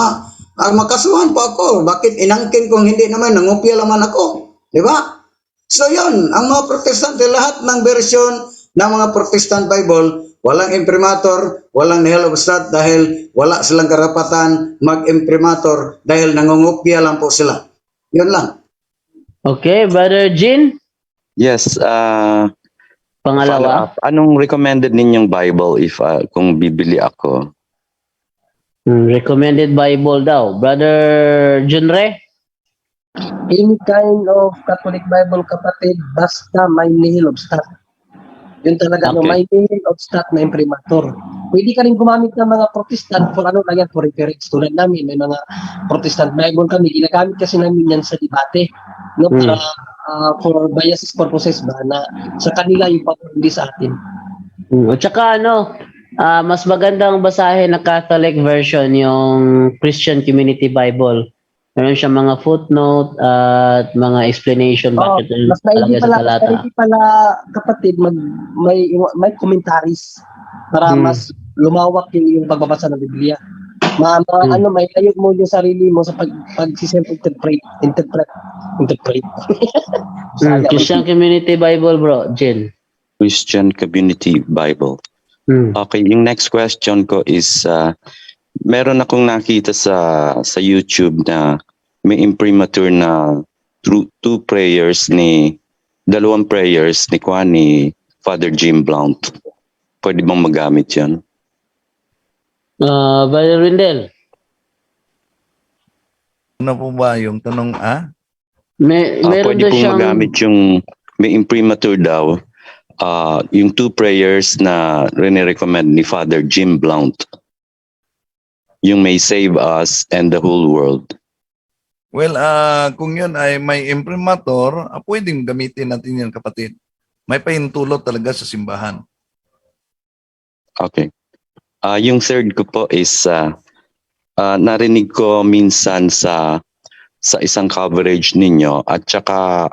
makasuhan po ako. Bakit inangkin kung hindi naman, nangopia laman ako. Di ba? So yun, ang mga protestante, lahat ng version ng mga protestant Bible, walang imprimatur, walang nihil obstat dahil wala silang karapatan mag-imprimatur dahil nangungopia lang po sila. Yun lang. Okay, Brother Jean. Yes. Pangalawa. Anong recommended ninyong Bible if kung bibili ako? Recommended Bible daw. Brother Junre? Any kind of Catholic Bible, kapatid, basta may nihil obstat. Yun talaga, no, Okay. may nihil obstat na imprimatur. Pwede ka rin gumamit ng mga Protestant for ano lang yan, for reference. Tulad namin, may mga Protestant Bible kami, ginagamit kasi namin yan sa debate. No, para for biases purposes ba, na sa kanila yung hindi sa atin. At saka Mas magandang basahin na Catholic version yung Christian Community Bible. Meron siyang mga footnote at mga explanation Oh, bakit mas maigi talaga sa pala, talata. kapatid, may commentaries para mas lumawak yung pagbabasa ng Biblia. May tayo mo yung sarili mo sa interpret. Saya, Christian Community Bible, bro, Jin. Christian Community Bible. Hmm. Okay, yung next question ko is, meron akong nakita sa YouTube na may imprimatur na dalawang prayers ni Father Jim Blount. Pwede bang magamit yan? Brother Wendell, Ano po ba yung tanong, meron Pwede daw pong siyang magamit yung may imprimatur daw, yung 2 prayers na recommend ni Father Jim Blount. Yung may save us and the whole world. Well, kung yun ay may imprimatur, pwedeng gamitin natin yan, kapatid. May pahintulot talaga sa simbahan. Okay. Yung third ko po is, narinig ko minsan sa isang coverage ninyo at saka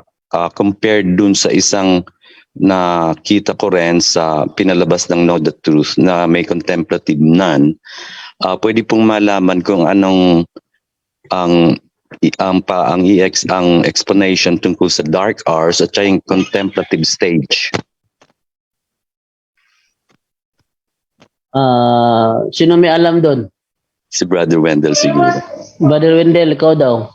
compared dun sa isang nakita ko rin sa pinalabas ng Know the Truth na may contemplative nun. Pwede pong malaman kung anong ang explanation tungkol sa dark hours at saka yung contemplative stage. sino may alam doon? Si Brother Wendell siguro. Brother Wendell, ikaw daw.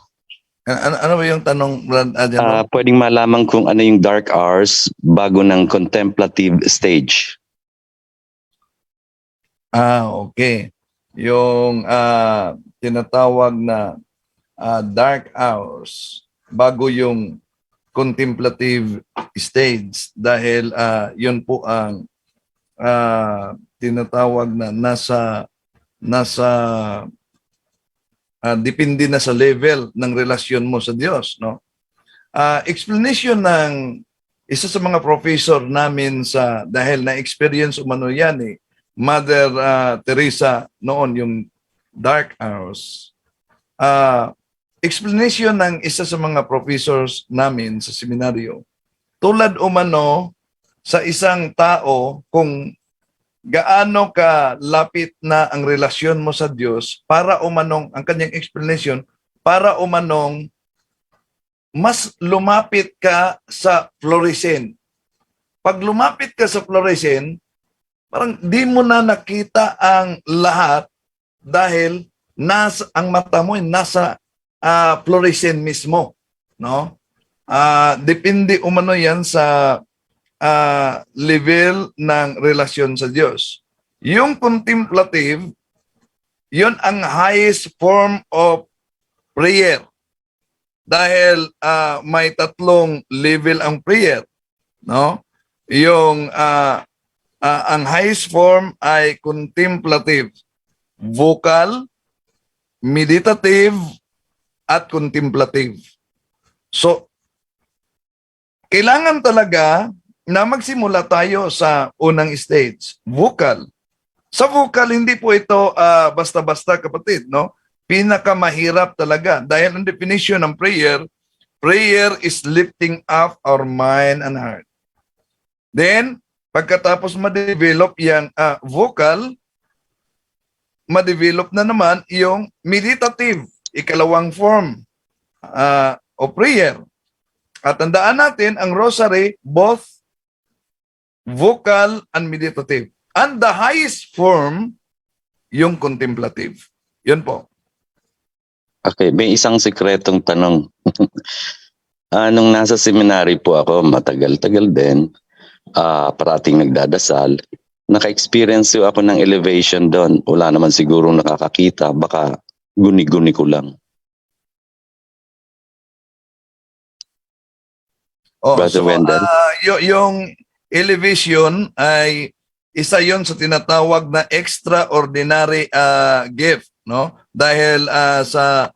Ano ba yung tanong, Brad Adjan? Pwedeng malaman kung ano yung dark hours bago ng contemplative stage. Okay. Yung tinatawag na dark hours bago yung contemplative stage dahil yun po ang tinatawag na nasa depende na sa level ng relasyon mo sa Diyos, no? Explanation ng isa sa mga professor namin dahil na-experience umano yan Mother Teresa noon, yung dark hours. Explanation ng isa sa mga professors namin sa seminaryo, tulad umano sa isang tao kung gaano ka lapit na ang relasyon mo sa Diyos para umanong, ang kanyang explanation, para umanong mas lumapit ka sa fluorescent. Pag lumapit ka sa fluorescent, parang di mo na nakita ang lahat dahil ang mata mo ay nasa fluorescent mismo, no? Depende umano yan sa level ng relasyon sa Diyos. Yung contemplative, yun ang highest form of prayer. Dahil may 3 level ang prayer, no? Yung ang highest form ay contemplative, vocal, meditative, at contemplative. So, kailangan talaga na magsimula tayo sa unang stage, vocal. Sa vocal, hindi po ito basta-basta, kapatid, no? Pinakamahirap talaga dahil ang definition ng prayer is lifting up our mind and heart. Then, pagkatapos ma-develop yung vocal, ma-develop na naman yung meditative, ikalawang form of prayer. At tandaan natin, ang rosary, both vocal and meditative. And the highest form, yung contemplative. Yun po. Okay, may isang sikretong tanong. Nung nasa seminary po ako, matagal-tagal din, parating nagdadasal, naka-experience ako ng elevation doon. Wala naman siguro nakakakita, baka guni-guni ko lang. Brother Wendell? Yung elevation ay isa yon sa tinatawag na extraordinary gift, no? Dahil sa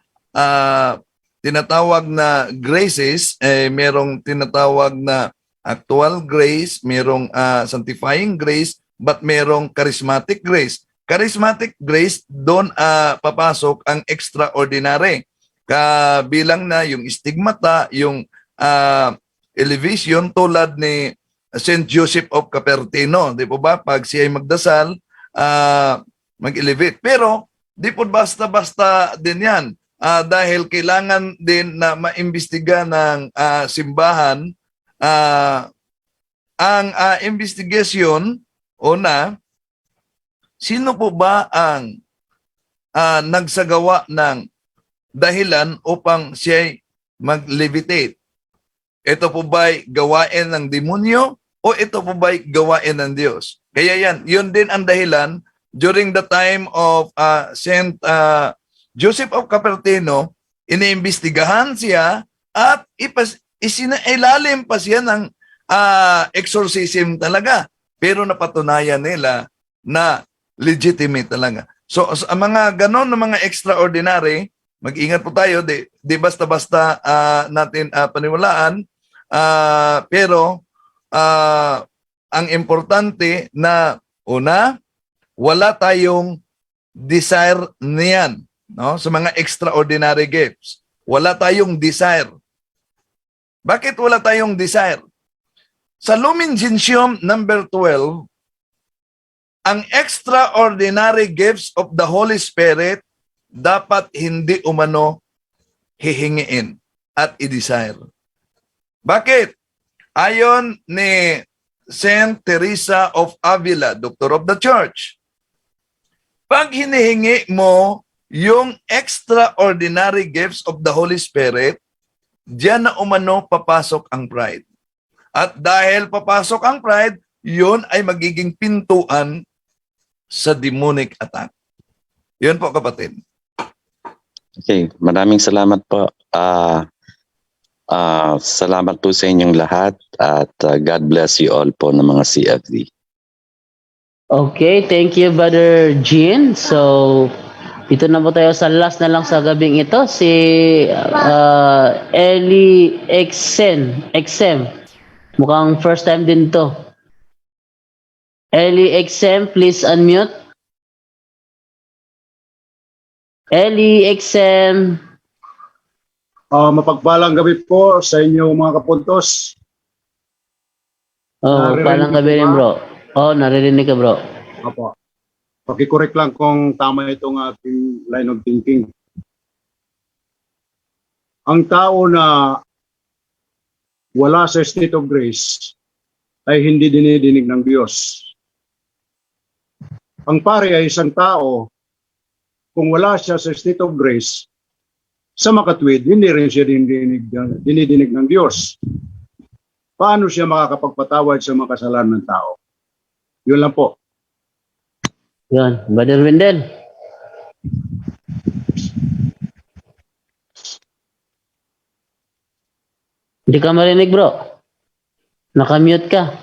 tinatawag na graces, merong tinatawag na actual grace, merong sanctifying grace, but merong charismatic grace. Charismatic grace, doon papasok ang extraordinary. Kabilang na yung stigmata, yung elevation tulad ni Saint Joseph of Cupertino. Di po ba? Pag siya ay magdasal, mag-elevate. Pero, di po basta-basta din yan. Dahil kailangan din na maimbestiga ng simbahan. Ang investigation, una, sino po ba ang nagsagawa ng dahilan upang siya mag-levitate? Ito po ba'y gawain ng demonyo o ito po ba'y gawain ng Diyos? Kaya yun din ang dahilan during the time of Saint Joseph of Cupertino, iniimbestigahan siya at isinailalim pa siya ng exorcism talaga. Pero napatunayan nila na legitimate talaga. So, ang mga ganon na mga extraordinary, mag-ingat po tayo, di basta-basta natin paniwalaan, pero ang importante na una, wala tayong desire niyan, no? Sa mga extraordinary gifts. Wala tayong desire. Bakit wala tayong desire? Sa Lumen Gentium number 12, ang extraordinary gifts of the Holy Spirit dapat hindi umano hihingiin at i-desire. Bakit? Ayon ni Saint Teresa of Avila, Doctor of the Church, pag hinihingi mo yung extraordinary gifts of the Holy Spirit, diyan na umano papasok ang pride. At dahil papasok ang pride, yun ay magiging pintuan sa demonic attack. Yun po, kapatid. Okay, maraming salamat po. Salamat po sa inyong lahat at God bless you all po ng mga CFD. Okay, thank you, Brother Jean. So, dito na po tayo sa last na lang sa gabing ito, si Eli Exem. Mukhang first time din to. Eli Exem, please unmute. Eli Exem. Mapagpalang gabi po sa inyo mga kapuntos. Palang gabi rin, bro. Naririnig ka, bro. Opo. Pakicorrect lang kung tama itong ating line of thinking. Ang tao na wala sa state of grace ay hindi dinidinig ng Diyos. Ang pare ay isang tao, kung wala siya sa state of grace, sa makatwid, hindi rin siya dinidinig ng Diyos. Paano siya makakapagpatawad sa mga kasalanan ng tao? Yun lang po. Yun, Brother Wendell. Hindi ka marinig, bro. Nakamute ka.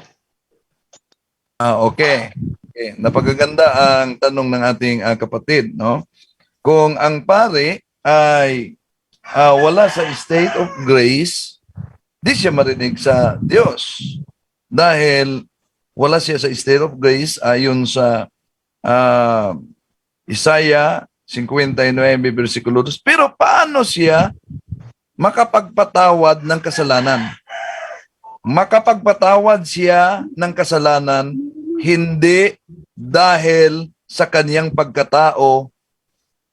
Okay. Napakaganda ang tanong ng ating kapatid, no? Kung ang pare ay wala sa state of grace, di siya marinig sa Diyos. Dahil wala siya sa state of grace ayon sa Isaiah 59 versikulo 2. Pero paano siya makapagpatawad ng kasalanan? Makapagpatawad siya ng kasalanan hindi dahil sa kaniyang pagkatao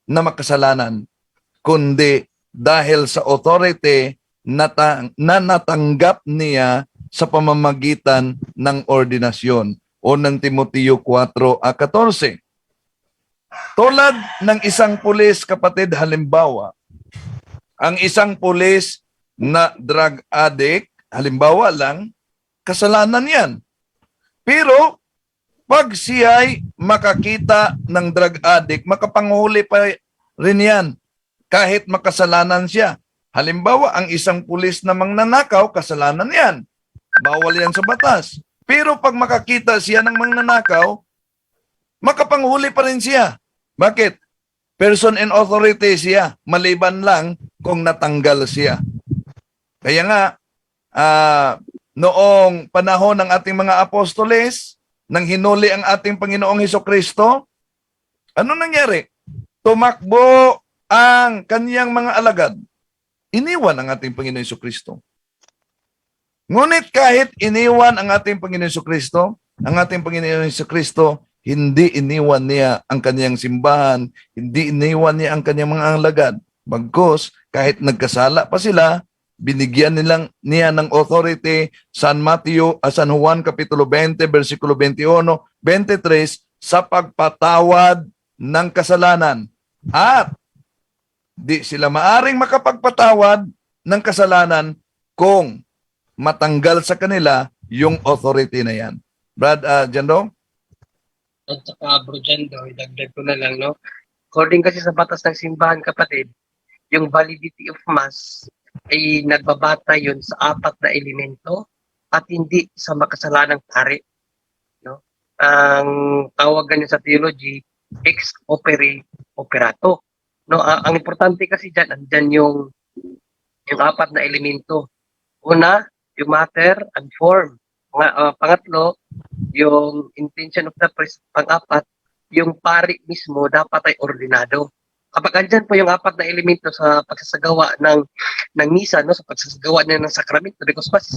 na makasalanan, kundi dahil sa authority na natanggap niya sa pamamagitan ng ordinasyon o ng Timoteo 4:14. Tulad ng isang pulis, kapatid, halimbawa, ang isang pulis na drug addict, halimbawa lang, kasalanan yan. Pero pag siya'y makakita ng drug addict, makapanghuli pa rin yan kahit makasalanan siya. Halimbawa, ang isang pulis na mangnanakaw, kasalanan yan. Bawal yan sa batas. Pero pag makakita siya ng mangnanakaw, makapanghuli pa rin siya. Bakit? Person in authority siya, maliban lang kung natanggal siya. Kaya nga, noong panahon ng ating mga apostoles, nang hinuli ang ating Panginoong Hesukristo, ano nangyari? Tumakbo ang kaniyang mga alagad. Iniwan ang ating Panginoong Hesukristo. Ngunit kahit iniwan ang ating Panginoong Hesukristo, ang ating Panginoong Hesukristo, hindi iniwan niya ang kaniyang simbahan, hindi iniwan niya ang kaniyang mga alagad. Bagkus, kahit nagkasala pa sila, binigyan niya ng authority. San Juan Kapitulo 20, versikulo 21, 23, sa pagpatawad ng kasalanan. At di sila maaring makapagpatawad ng kasalanan kung matanggal sa kanila yung authority na yan. Brad Jando? At saka Bro Jando, idagdag ko na lang, no? According kasi sa batas ng simbahan, kapatid, yung validity of mass ay nagbabata yun sa 4 na elemento at hindi sa makasalanang pari. No? Ang tawag ganyan sa theology, ex opere operato. No, ang importante kasi diyan, andyan yung 4 na elemento. Una, yung matter and form. Pangatlo, yung intention of the priest. Pang-apat, yung pari mismo dapat ay ordinado. Kapag andyan po yung 4 na elemento sa pagsasagawa ng misa, no, sa pagsasagawa niya ng sakramento, because mass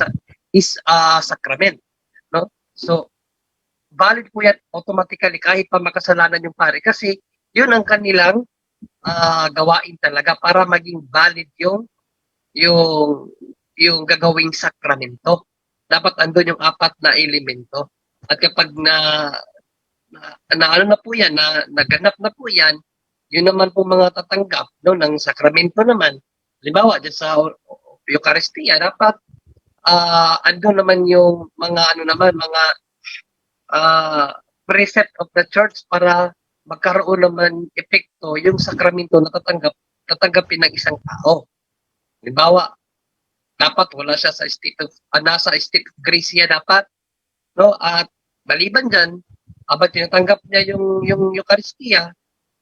is a sacrament, no? So valid po yan automatically kahit pa makasalanan yung pari, kasi yun ang kanilang gawain talaga para maging valid yung gagawing sakramento. Dapat andun yung 4 na elemento. At kapag ano na po yan, naganap na po yan, yun naman po mga tatanggap, no, ng sakramento naman. Halimbawa, dyan sa Eucharistia, dapat andun naman yung mga mga precept of the church para magkaroon naman epekto yung sakramento na tatanggapin ng isang tao. Halimbawa, dapat wala siya sa nasa state of grace siya dapat, no? At maliban diyan, abang tinatanggap niya yung Eucharistia,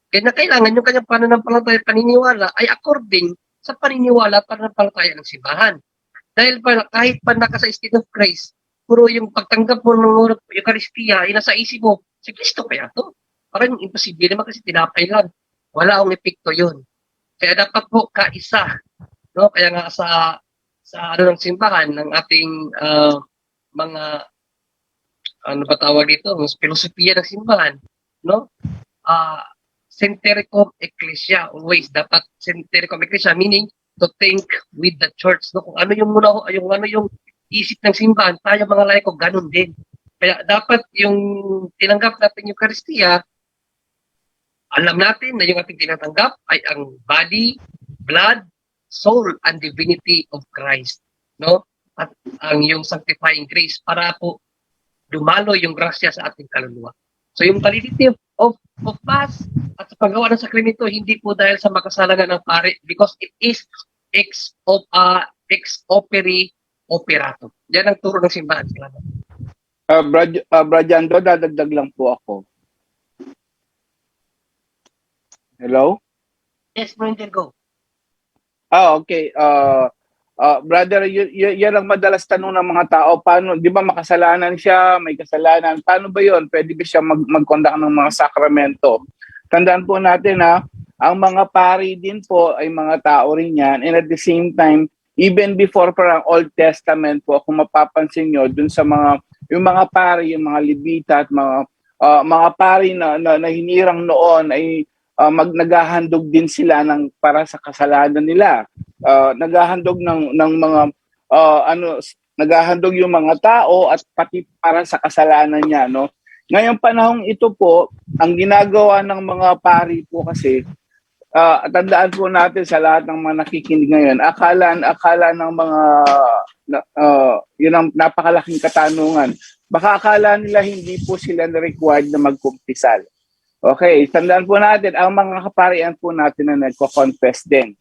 kaya kailangan yung kanyang pananampalataya, paniniwala ay according sa paniniwala at pananampalataya ng simbahan. Dahil kahit pa naka sa state of grace, puro yung pagtanggap mo ng Eucharistia ay nasa isip mo, si Kristo kaya to? Parang imposible naman kasi tinapay lang. Wala akong epekto yun. Kaya dapat po kaisa. No? Kaya nga sa ng simbahan, ng ating mga, ano ba tawag dito, filosofiya ng simbahan, no? Centericum Ecclesia, always dapat Centericum Ecclesia, meaning to think with the church, no? Kung ano yung isip ng simbahan, tayo mga laiko, ganun din. Kaya dapat yung tinanggap natin yung Eucharistia, alam natin na yung ating tinatanggap ay ang body, blood, soul, and divinity of Christ, no? At ang yung sanctifying grace para po dumalo yung grasya sa ating kaluluwa. So yung validity of mass at sa paggawa ng sakramento, hindi po dahil sa makasalanan ng pare, because it is ex opere operato. Yan ang turo ng simbahan. Salamat. Brad Jando, dadagdag lang po ako. Hello? Yes, Brandon, go. Okay. Brother, yan ang madalas tanong ng mga tao. Paano, di ba makasalanan siya, may kasalanan. Paano ba yun? Pwede ba siya mag-conduct ng mga sakramento? Tandaan po natin ang mga pari din po ay mga tao rin yan. And at the same time, even before parang Old Testament po, kung mapapansin nyo, dun sa yung mga pari, yung mga Levita at mga pari na hinirang noon ay naghahandog din sila para sa kasalanan nila. Naghahandog ng mga naghahandog yung mga tao at pati para sa kasalanan niya, no? Ngayong panahong ito po, ang ginagawa ng mga pari po kasi, tandaan po natin sa lahat ng mga nakikinig ngayon, akala ng mga yun ang napakalaking katanungan. Baka akala nila hindi po sila required na magkumpisal. Okay, tandaan po natin, ang mga kaparian po natin na nagko-confess din.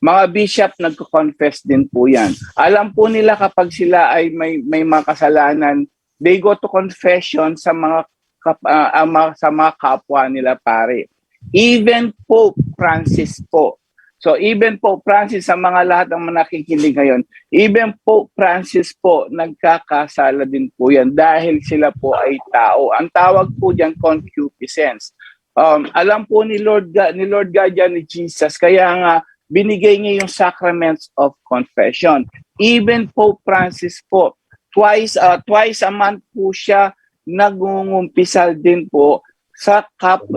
Mga bishop nagko-confess din po yan. Alam po nila kapag sila ay may mga kasalanan, they go to confession sa mga kapwa nila pare. Even Pope Francis po, So even Pope Francis, sa mga lahat ng mga nakikinig ngayon, even Pope Francis po, nagkakasala din po yan dahil sila po ay tao. Ang tawag po diyan concupiscence. Alam po ni Lord God yan, ni Jesus, kaya nga binigay niya yung sacraments of confession. Even Pope Francis po, twice a month po siya nagungumpisal din po sa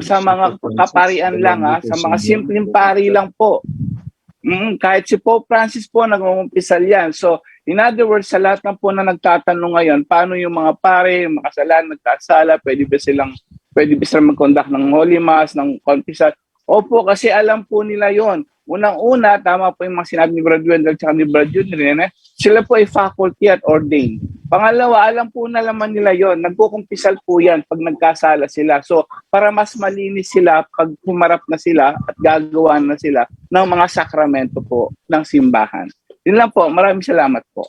mga kaparian lang, sa mga simpleng pari lang po. Kahit si Pope Francis po nagungumpisal yan. So in other words, sa lahat ng po na nagtatanong ngayon, paano yung mga pare, yung makasalan, nagkasala, pwede ba silang mag-conduct ng Holy Mass, ng confessal? Opo, kasi alam po nila yon. Unang-una, tama po yung mga sinabi ni Brad Wendell at ni Brad Junior, sila po ay faculty at ordained. Pangalawa, alam po na naman nila yon. Nagkukumpisal po yan pag nagkasala sila. So, para mas malinis sila pag humarap na sila at gagawa na sila ng mga sakramento po ng simbahan. Yun lang po. Maraming salamat po.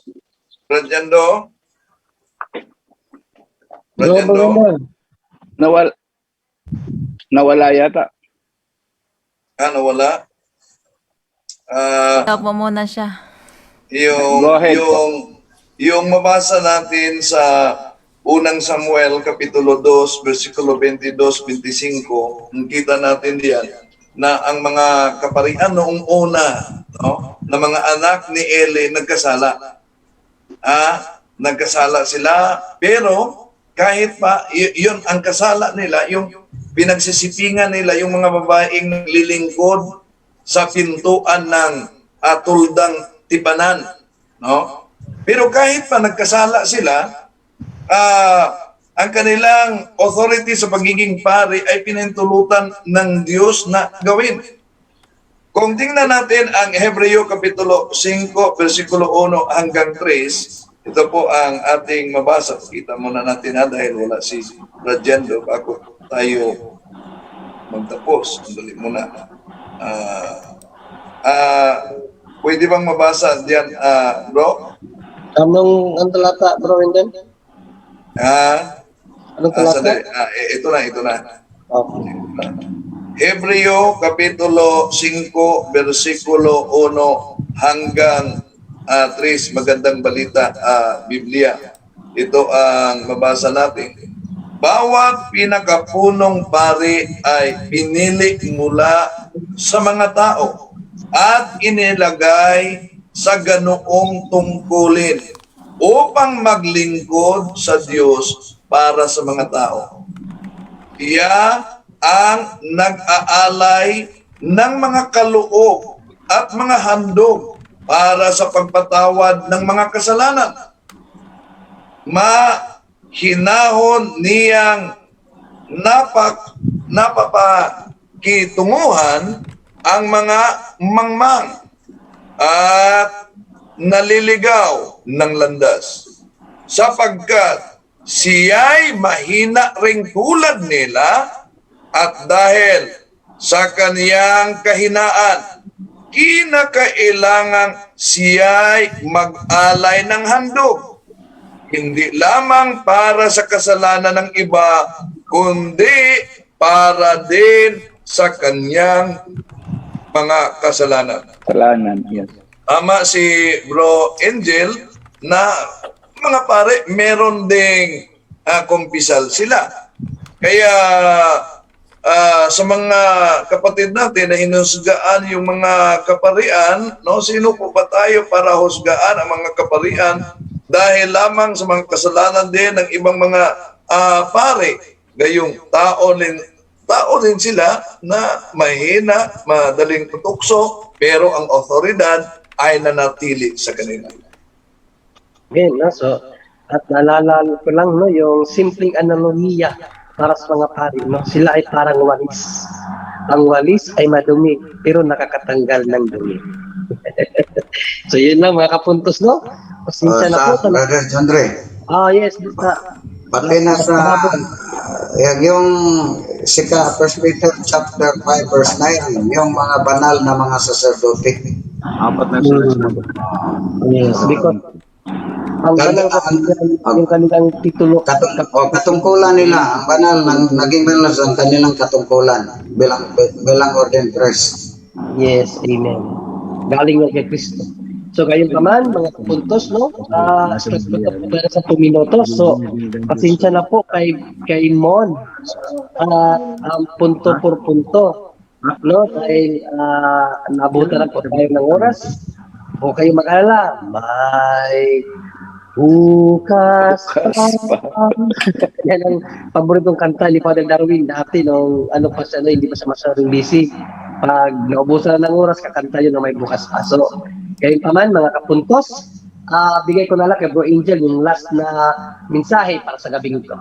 Rajando? Nawala yata. Nawala? Stop mo muna siya. Go ahead yung mabasa natin sa unang Samuel kapitulo 2 versikulo 22-25, kita natin diyan na ang mga kaparian noong una, no, na mga anak ni Eli nagkasala. Nagkasala sila, pero kahit pa yun ang kasala nila, yung pinagsisipingan nila yung mga babaeng naglilingkod sa pintuan ng tuldang tipanan, no? Pero kahit pa nagkasala sila, ang kanilang authority sa pagiging pari ay pinintulutan ng Diyos na gawin. Kung tingnan natin ang Hebreo Kapitulo 5, versikulo 1 hanggang 3, ito po ang ating mabasa. Kita muna natin dahil wala si Rajendo bago tayo magtapos. Sandali muna. Pwede bang mabasa diyan, bro? Ang talata, bro, and then? Anong talata? Ito na. Okay. Hebreo Kapitulo 5, versikulo 1 hanggang 3, magandang balita, Biblia. Ito ang mabasa natin. Bawat pinakapunong pari ay pinili mula sa mga tao at inilagay sa ganoong tungkulin upang maglingkod sa Diyos para sa mga tao. Siya ang nag-aalay ng mga kaloob at mga handog para sa pagpatawad ng mga kasalanan. Mahinahon niyang napapakitunguhan ang mga mangmang at naliligaw ng landas, sapagkat siya'y mahina ring tulad nila, at dahil sa kaniyang kahinaan, kinakailangang siya'y mag-alay ng handog, hindi lamang para sa kasalanan ng iba, kundi para din sa kanyang mga kasalanan. Yes. Ama si Bro Angel na mga pare, meron ding kumpisal sila. Kaya sa mga kapatid natin na hinusgaan yung mga kaparian, no, sino po ba tayo para husgaan ang mga kaparian dahil lamang sa mga kasalanan din ng ibang mga pare? Gayong tao din sila na mahina, madaling tutukso, pero ang otoridad ay nanatili sa kanila. Again, no? So, at naalala ko lang, no, yung simpleng analogiya para sa mga pari, no? Sila ay parang walis. Ang walis ay madumi, pero nakakatanggal ng dumi. So, yun lang mga kapuntos, no? Pasensya na po. Brother Andre. Yes, basta. Pati na sa yung 1 Peter chapter 5 verse 9, yung mga banal na mga saserdote. Apat na sila. Yes, because ang banal yung kanilang titulo. Katungkulan nila, ang banal, naging banal ang kanilang katungkulan bilang ordained priest. Yes, amen. Galing nga kay Kristo. So ngayon naman, mga puntos, no? Para sa 2 minutos. So, pasensya na po kay Mon. Punto por punto. No? Dahil nabutan na po tayo ng oras. Huwag kayo mag-alala. May bukas pa. Yan ang paboritong kanta ni Father Darwin dati nung ano pa siya, hindi pa siya masyadong busy. Pag naubusan na ng oras, kakanta yun na may bukas pa. So, kayo pa man, mga kapuntos, bigay ko na lang kay Bro Angel yung last na mensahe para sa gabing ito.